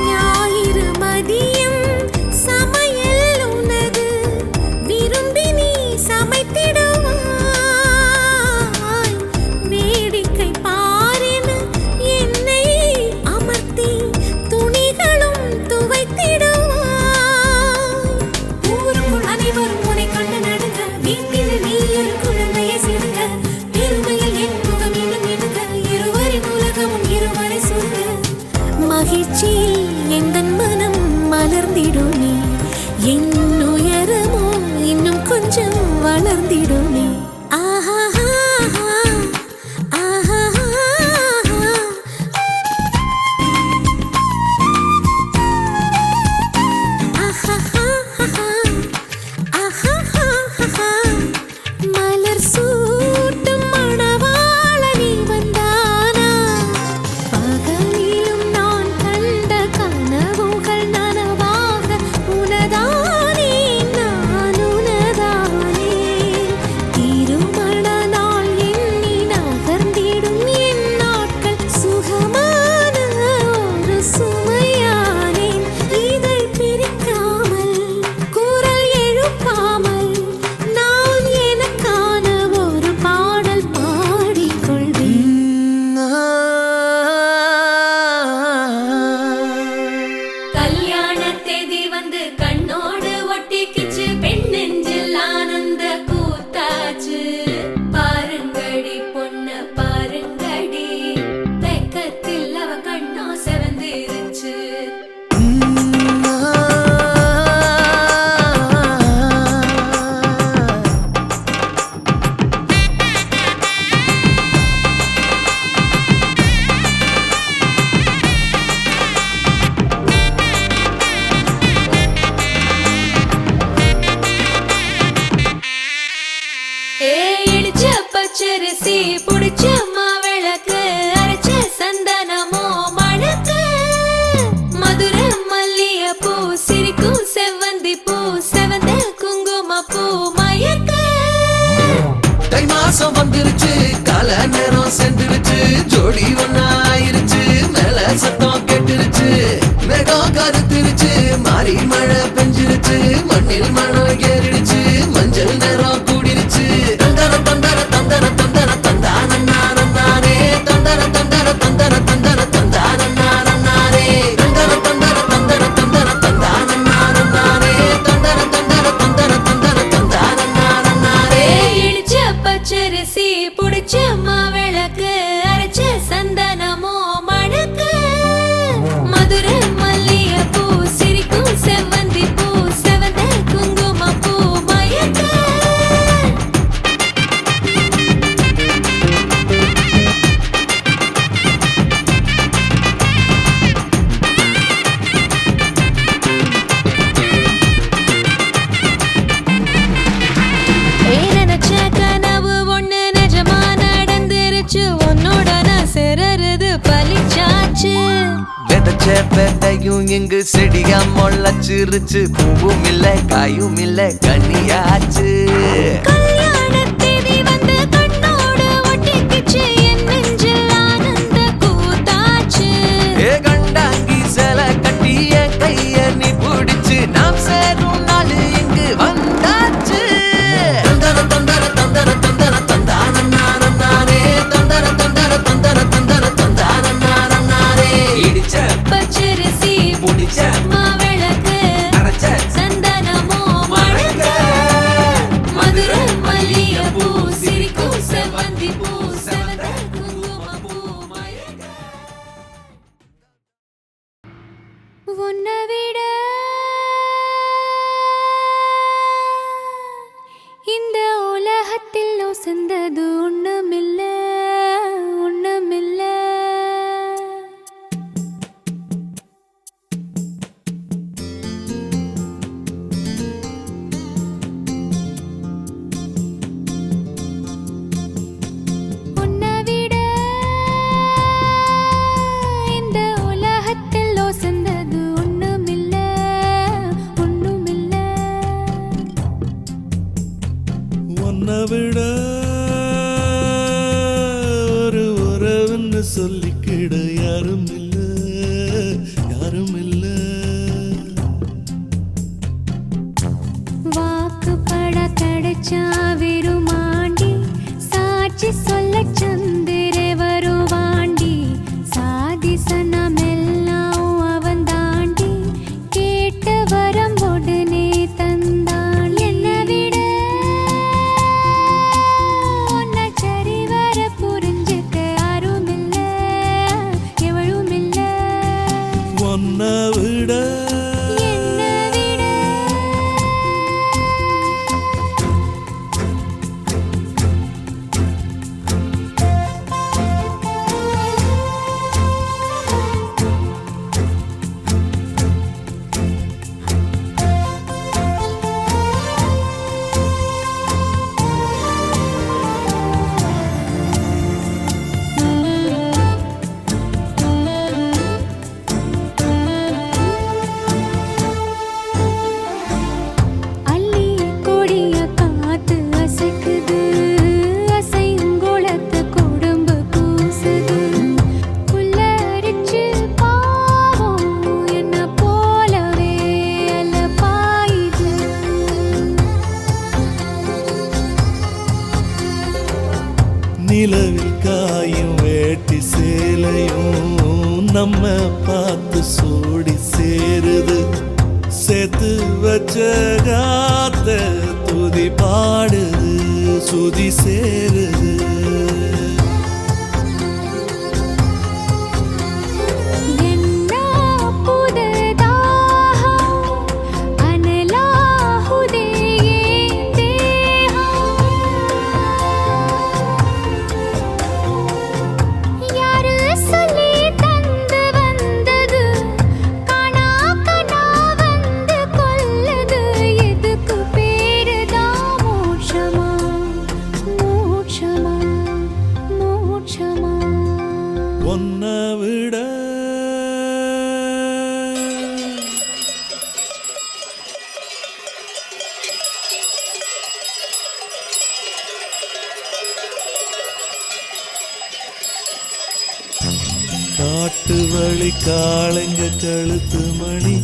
S2: ஞாயிறு மதியம் சமையல் உனது விரும்பி நீ சமைத்திடுவாய் வேடிக்கை பாரென என்னை அமர்த்தி துணிகளும் துவைத்திடுவாய் ஊருக்குள் அனைவரும் உன்னை கண்டு நடுங்க வீட்டில் நீ ஒரு குழந்தையை சிறுங்க பெருமையில் என் முகம் இன்னும் இடுங்க இருவரின் உலகமும் இருவரை சொல்க மகிழ்ச்சியில் எந்தன் மனம் மலர்ந்திடுமே என் உயரமோ இன்னும் கொஞ்சம் வளர்ந்திடுமே ஆஹா ஆஹா ஆஹா மலர் சூட்டும் மணவாளன் இவன்தானா பகலிலும் நான் கண்ட கனவுகள் நனவாக உனதானே நான் உனதானே திருமண நாள் எண்ணி நகர்ந்திடும் என் நாட்கள் சுகமான ஒரு சுமையானேன் இதழ் பிரிக்காமல் குரல் எழுப்பாமல் நான் எனக்கான ஒரு பாடல் பாடிக்கொள்வேன் கல்யாண தேதி வந்து கண்ணோடு ஒட்டிக்கிச்சு பெண் நெஞ்சில்
S4: மாசம் வந்துருச்சு கால நேரம் சென்றுருச்சு ஜோடி ஒன்னாயிருச்சு மேல சத்தம் கேட்டுருச்சு மேகம் கருத்துருச்சு மாறி மழை பெஞ்சிருச்சு மண்ணில் மணம் ஏறிடுச்சு மஞ்சள் நேரம் கூடிருச்சு தந்தர தந்தர தந்தர தந்தர தந்தானே தந்தர தந்தர தந்தர தந்தர தந்தானே தந்தர தந்தர தந்தர தந்தர தந்தானே தந்தர தந்தர தந்தர தந்தர தந்தானே
S2: இடிச்ச பச்சரிசி புடிச்ச மாவிளக்கு அரைச்ச சந்தனமோ மணக்கு மதுரை மல்லிகைப்பூ சிரிக்கும் செவ்வந்தி பூ செவந்த குங்குமப்பூ மயக்க நினைச்ச கனவு ஒண்ணு நிஜமா நடந்துருச்சு உன்னோட நான் சிறருது பலிச்சாச்சு
S4: விதைச்ச விதையும் இங்கு செடியா முளைச்சிருச்சு பூவும் இல்ல காயும் இல்ல கனியாச்சு
S2: கல்யாண தேதி வந்து கண்ணோடு ஒட்டிக்கிச்சு என் நெஞ்சில் ஆனந்த கூத்தாச்சு
S4: ஏ கண்டாங்கி சில கட்டிய கைய நீ பிடிச்சு நாம் சேரும் நாள் இங்கு வந்தாச்சு தந்தர தந்தர தந்தர தந்தர தந்தானே தந்தர தந்தர தந்தர தந்தர தந்தானே இடிச்ச
S2: பச்சரிசி
S4: புடிச்ச
S2: மாவிளக்கு
S4: அரைச்ச
S2: சந்தனமோ மணக்க மதுரை மல்லிகைப்பூ சிரிக்கும் செவ்வந்தி பூ செவந்த குங்குமப்பூ மயக்க உன்னை விட இந்த உலகத்தில் உசந்தது ஒண்ணுமில்ல ஒண்ணுமில்ல உன்னை விட இந்த உலகத்தில் உசந்தது ஒண்ணுமில்ல ஒண்ணுமில்ல
S6: உன்னை விட ஒரு உறவுன்னு சொல்லிக்கிட யாரும் இல்ல யாரும் இல்ல
S2: வாக்குப்பட கிடைச்சா விருமாண்டி சாட்சி சொல்ல சந்திர வருவாண்டி சாதி சனமெல்லாம் அவன் தாண்டி கேட்ட வரம் உடனே தந்தான் என்னை விட உன்னை சரிவர புரிஞ்சுக்க யாரும் இல்ல எவளும் இல்ல
S6: உன்னை விட
S2: என்னை விட அள்ளி கொடிய காத்து அசைக்குது அசைங்குளத்து கொடும்பு பூசுது புல்லரிச்சு பாவம் என்ன போலவே அல்ல பாயுது
S6: நிலவில் காயும் வேட்டி சேலையும் நம்ம பார்த்து சோடி சேருது சேர்த்து வச்ச காத்த துதி பாடுது சுதி சேருது
S2: என்ன புதுதாகம் அனலாகுதே என் தேகம் யாரு சொல்லி தந்து வந்தது காணா கனா வந்து கொல்லுது எதுக்கு பேருதான் மோட்சமா மோட்சமா
S6: மாதிரி காளைங்க கழுத்து மணி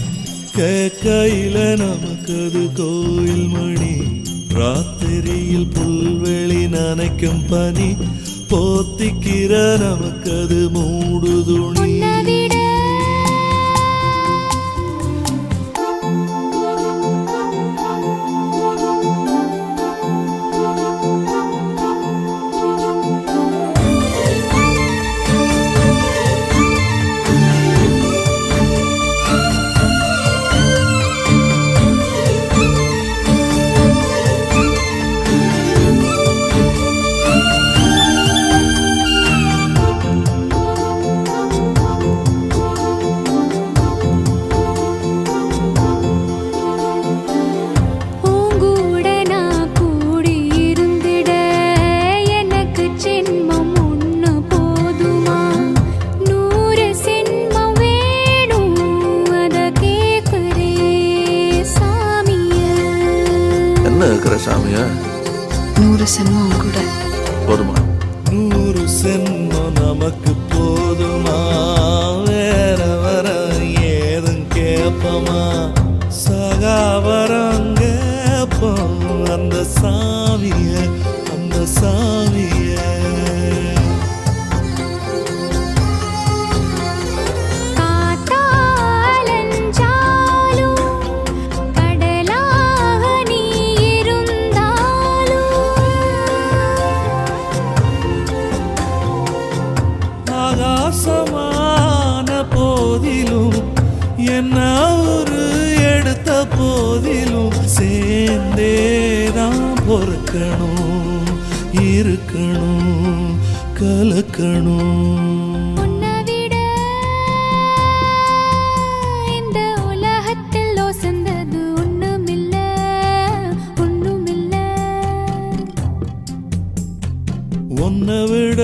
S6: கையில நமக்கு அது கோயில் மணி ராத்திரியில் புல்வெளி நனைக்கும் பனி போத்திக்கிற நமக்கு அது மூடு துணி
S7: இருக்கிற சாமிய
S8: 100 சென்மம் கூட
S7: போதுமா?
S6: 100 சென்மம் நமக்கு போதுமா? வேற வர ஏதும் கேப்பமா? சகாவரம் கேப்போம் அந்த சாமிய அந்த சாமிய ஆகாசமான போதிலும் என்ன ஒரு எடுத்த போதிலும் சேர்ந்தேதான் பொறுக்கணும் இருக்கணும் கலக்கணும் உன்னை விட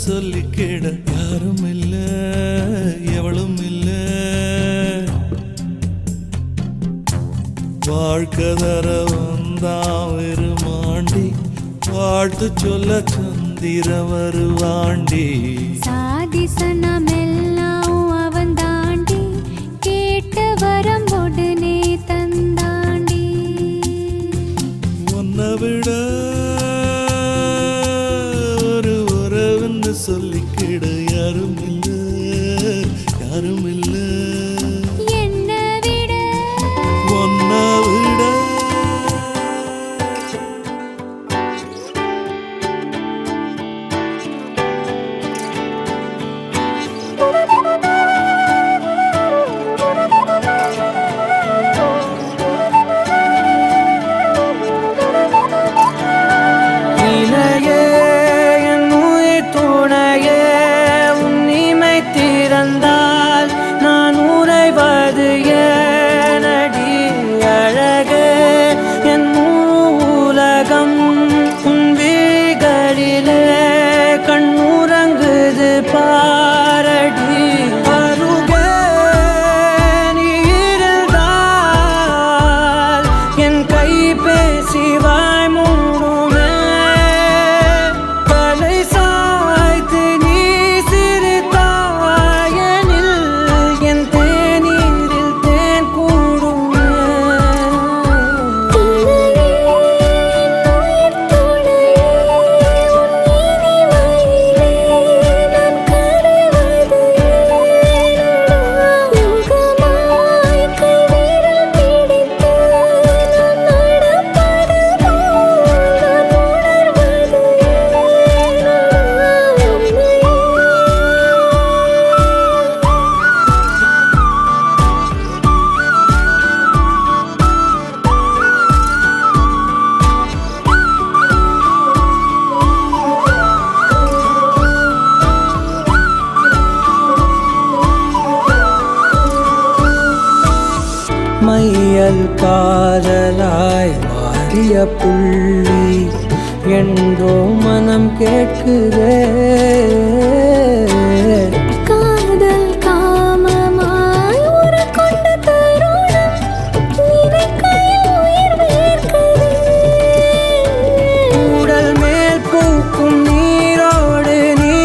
S6: சொல்லிக்கிட யாரும் இல்ல எவளும் இல்ல வாழ்க்கை தர வந்தான் வெறுமாண்டி வாழ்த்து சொல்ல சந்திர வருவாண்டி
S2: சாதிசனமெல்லாம் அவன் தாண்டி கேட்டு வரம் உடனே தந்தாண்டி
S6: உன்னை விட சொல்லிக்கிட யாரும் இல்ல யாரும் இல்ல
S2: என்ன விட
S6: ஒன்ன விட
S5: நான் உறைவது ஏனடி அழகே என் உலகம் உன் விழிகளிலே கண்ணுறங்குது பாரடி அருகே நீ இருந்தால் என் கை பேசி வாய் மூடுமே தலை சாய்த்து நீ மையல் காதலாய் மாறிய புள்ளி என்றோ மனம் கேட்குதே
S2: காதல் காமமாய் ஒரு கொண்ட தருணம் நினைக்கையில் உயிர் வேர்க்குதே
S5: உடல் மேல் பூக்கும் நீரோடு நீ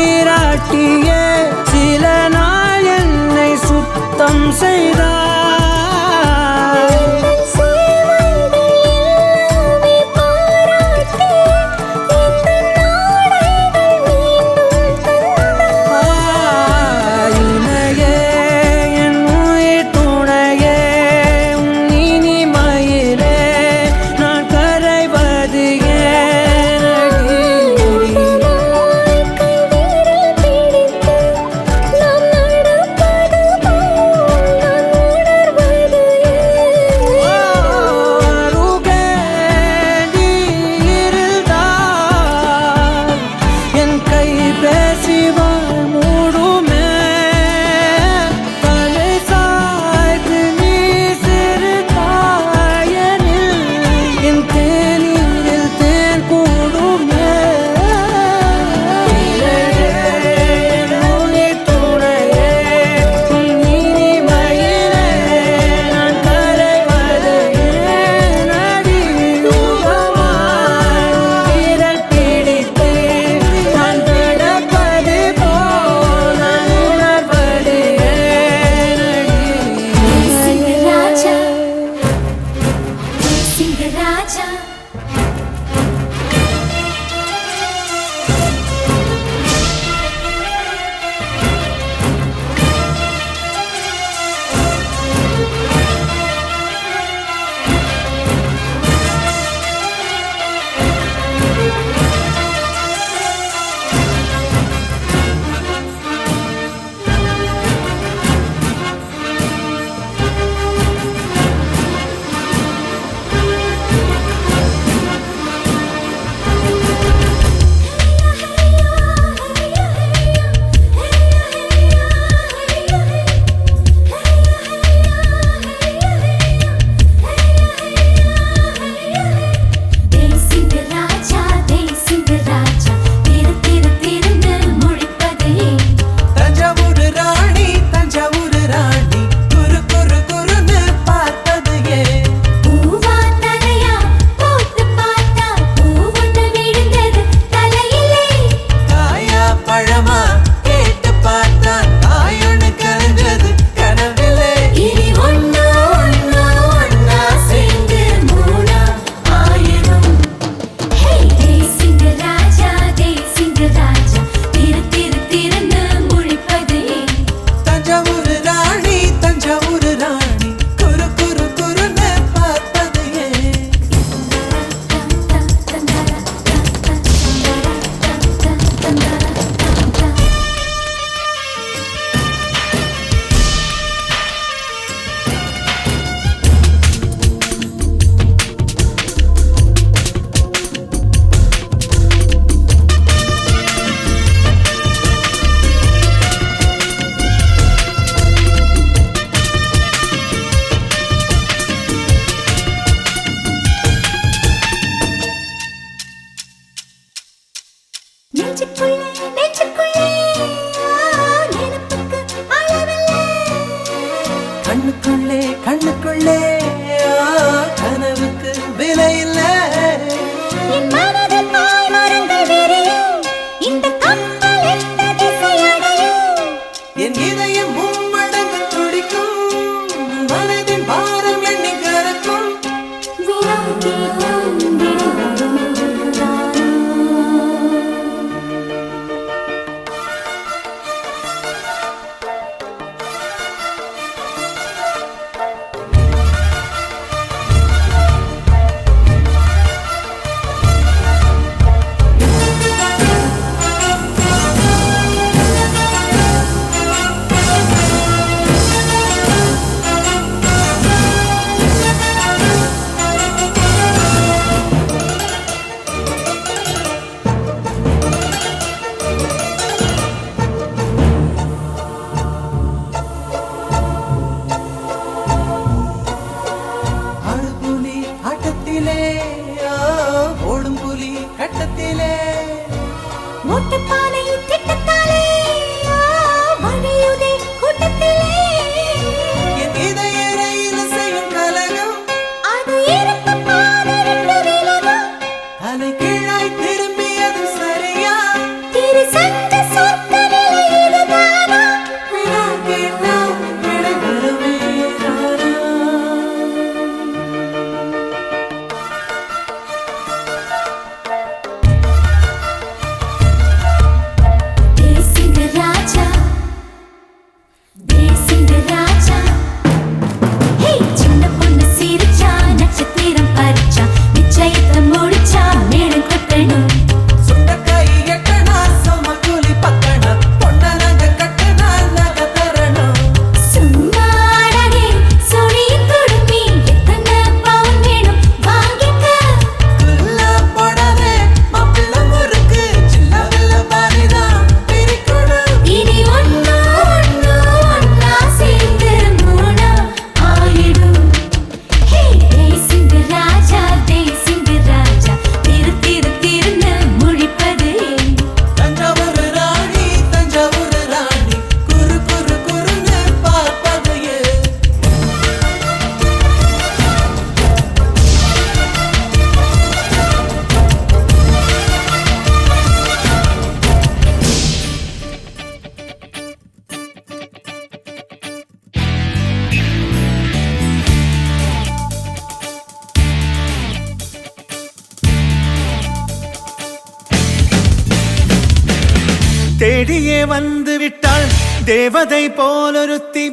S1: தேடியே வந்து விட்டாள் தேவதை போலொருத்தி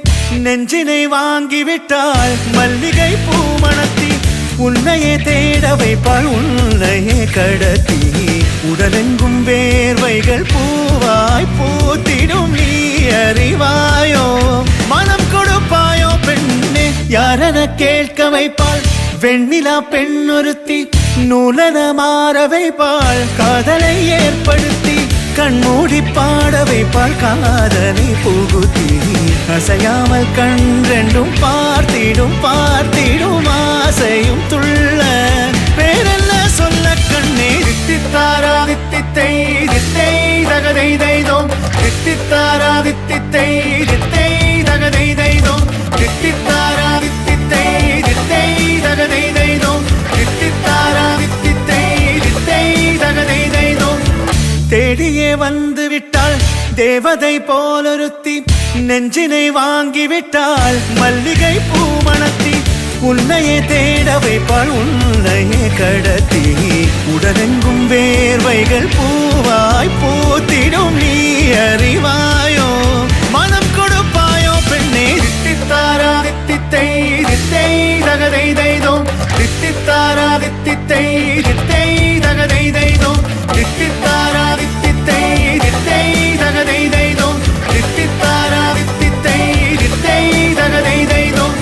S1: நெஞ்சினை வாங்கி விட்டாள் மல்லிகை பூமணத்தி உன்னையே தேட வைப்பாள் உன்னையே கடத்தி உடலெங்கும் வேர்வைகள் பூவாய் பூத்திடும் நீ அறிவாயோ மனம் கொடுப்பாயோ பெண்ணே யாரென கேட்க வைப்பாள் வெண்ணிலா பெண்ணொருத்தி நூலன மாற வைப்பாள் காதலை ஏற்படுத்தி கண்மூடி பாட வைப்பாள் காதலை புகுத்தி அசையாமல் கண் ரெண்டும் பார்த்திடும் பார்த்திடும் ஆசையும் துள்ள பேரெல்ல சொல்ல கண்ணே தித்தித்தாரா தித்தித்தை தித்தை தகதை தைதோம் தித்தித்தாரா தித்தித்தை தித்தை தகதை தைதோம் தித்தித்தாரா தித்தித்தை தித்தை தகதை தைதோம் தித்தித்தாரா தித்தித்தை தித்தை தகதை தைதோம் தேடியே வந்து விட்டாள் தேவதை போலொருத்தி நெஞ்சினை வாங்கி விட்டாள் மல்லிகை பூமணத்தி உன்னையே தேட வைப்பாள் உன்னையே கடத்தி உடலெங்கும் வேர்வைகள் பூவாய் பூத்திடும் நீ அறிவாயோ மனம் கொடுப்பாயோ பெண்ணே தித்தித்தாரா தித்தித்தை தித்தை தகதை தைதோம் தித்தித்தாரா தித்தித்தை தித்தை தகதை தைதோம் தித்தித்தாரா தித்தித்தை தித்தை தகதை தைதோம் தித்தித்தாரா தித்தித்தை தித்தை தகதை தைதோம்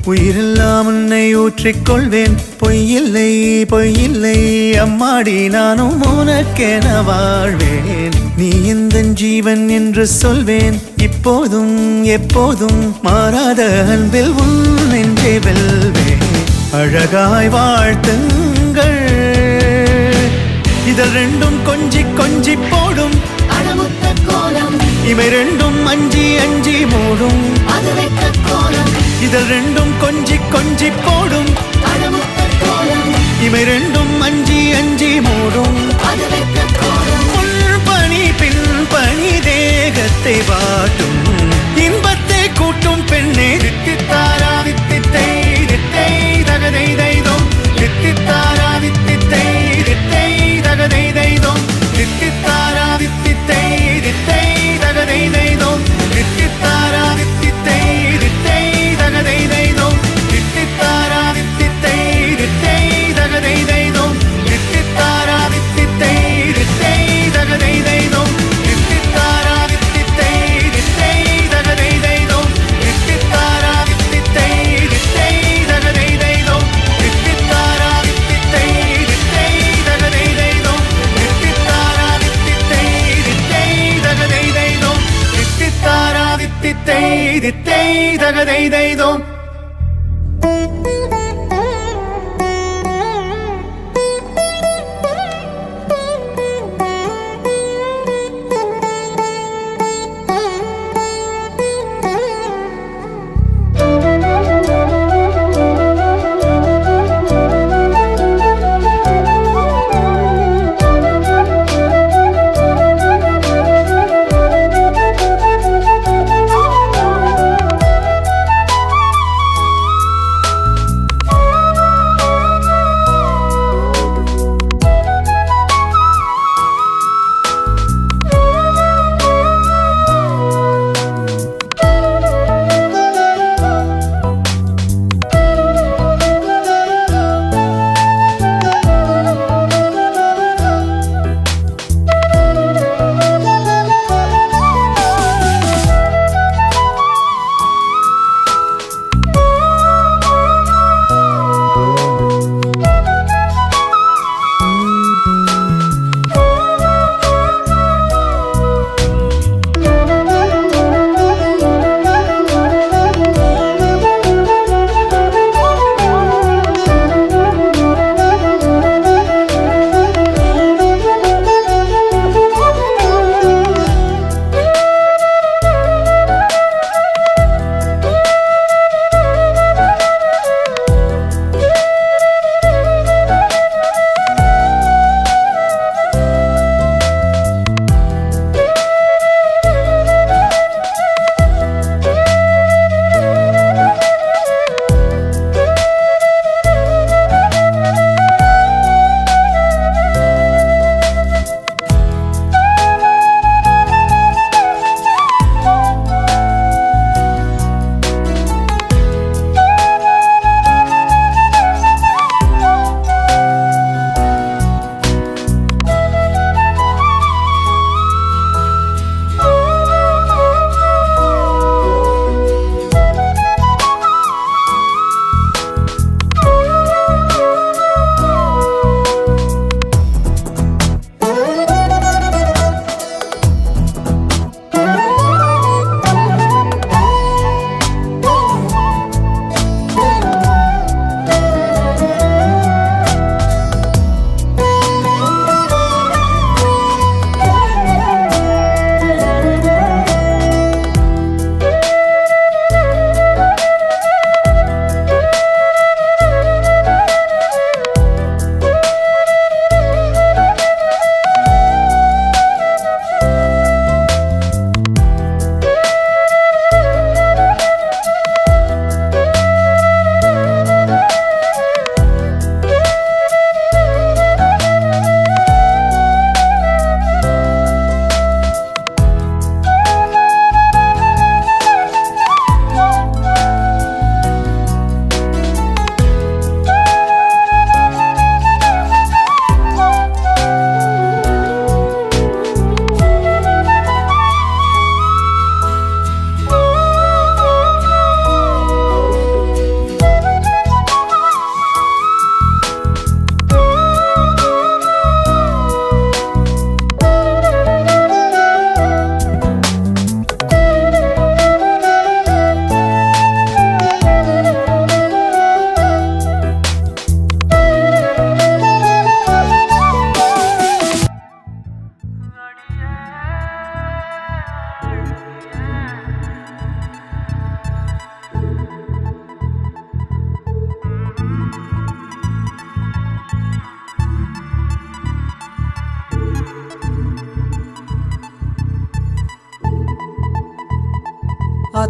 S1: உயிரெல்லாம் உன்னை ஊற்றிக்கொள்வேன் பொய்யில்லை பொய்யில்லை அம்மாடி நானும் உனக்கென வாழ்வேன் நீ இந்த ஜீவன் என்று சொல்வேன் இப்போதும் எப்போதும் மாறாத அன்பில் உன் நெஞ்சை வெல்வேன் அழகாய் வாழ்த்துங்கள் இதழ் ரெண்டும் கொஞ்சி கொஞ்சி போடும்
S2: அடமுத்த கோலம்
S1: இவை ரெண்டும் அஞ்சி அஞ்சி மூடும்
S2: அது வெட்ட கோலம்
S1: இதழ் ரெண்டும் கொஞ்சி கொஞ்சி போடும்
S2: அடமுத்த கோலம்
S1: இவை ரெண்டும் அஞ்சி அஞ்சி மூடும்
S2: அது வெட்ட கோலம்
S1: முன் பனி பின் பனி தேகத்தை வாட்டும் இன்பத்தை கூட்டும் பெண்ணே தித்தித்தாரா தித்தித்தை தித்தை தகதை தைதோம் தித்தித்தாரா தித்தித்தை தித்தை தகதை தைதோம் தித்தித்தாரா தித்தித்தை தித்தை தகதை தைதோம் தித்தித்தாரா தித்தித்தை தித்தை தகதை தைதோம் தித்தித்தாரா தித்தித்தை தித்தை தகதை தைதோம் தித்தித்தாரா தித்தித்தை தித்தை தகதை தைதோம் தித்தித்தாரா தித்தித்தை தித்தை தகதை தைதோம் தித்தித்தாரா தித்தித்தை தித்தை தகதை தைதோம் தித்தித்தாரா தித்தித்தை தித்தை தகதை தைதோம் தித்தித்தாரா தித்தித்தை தித்தை தகதை தைதோம் தித்தித்தாரா தித்தித்தை தித்தை தகதை தைதோம்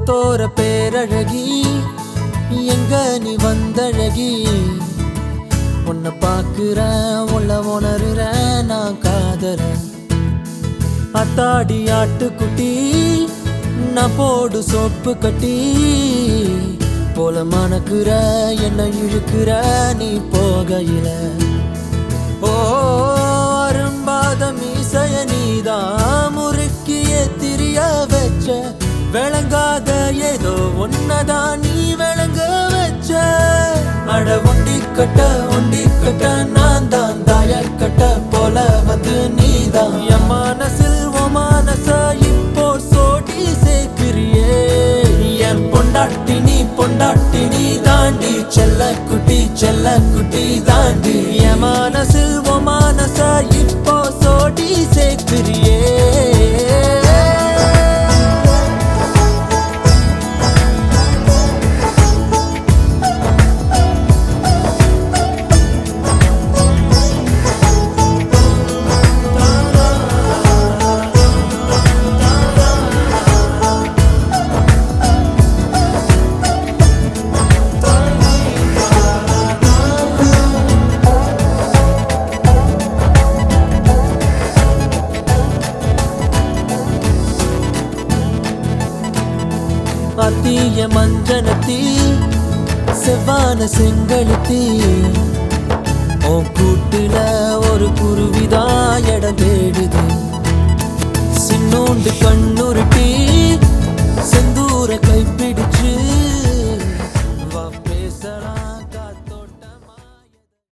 S1: தோர பேரழகி எங்க நீ வந்தழகி உன்னை பாக்குறேன் உள்ள உணர்றேன் நான் காதறேன் அத்தாடி ஆட்டுக்குட்டி நான் போடு சோப்பு கட்டி போல மணக்குற என்ன இழுக்கிற நீ போகையில ஓ அரும்பாத மீசைய நீதான் முறுக்கிய திரிய வச்ச விளங்காத ஏதோ ஒன்னதான் நீ விளங்க வச்ச அட ஒண்டி கட்ட நான் தான் தாயக்கட்ட போல வந்து நீதான் என் மனசில் ஓ மனச இப்போ சோடி சேர்க்கிறியே என் பொண்டாட்டி நீ தாண்டி செல்ல குட்டி தாண்டி என் மனசில் ஓ மனச இப்போ சோடி சேர்க்கிறியே அத்திய மஞ்சனத்தி செவ்வான செங்கழுத்தி உன் கூட்டுல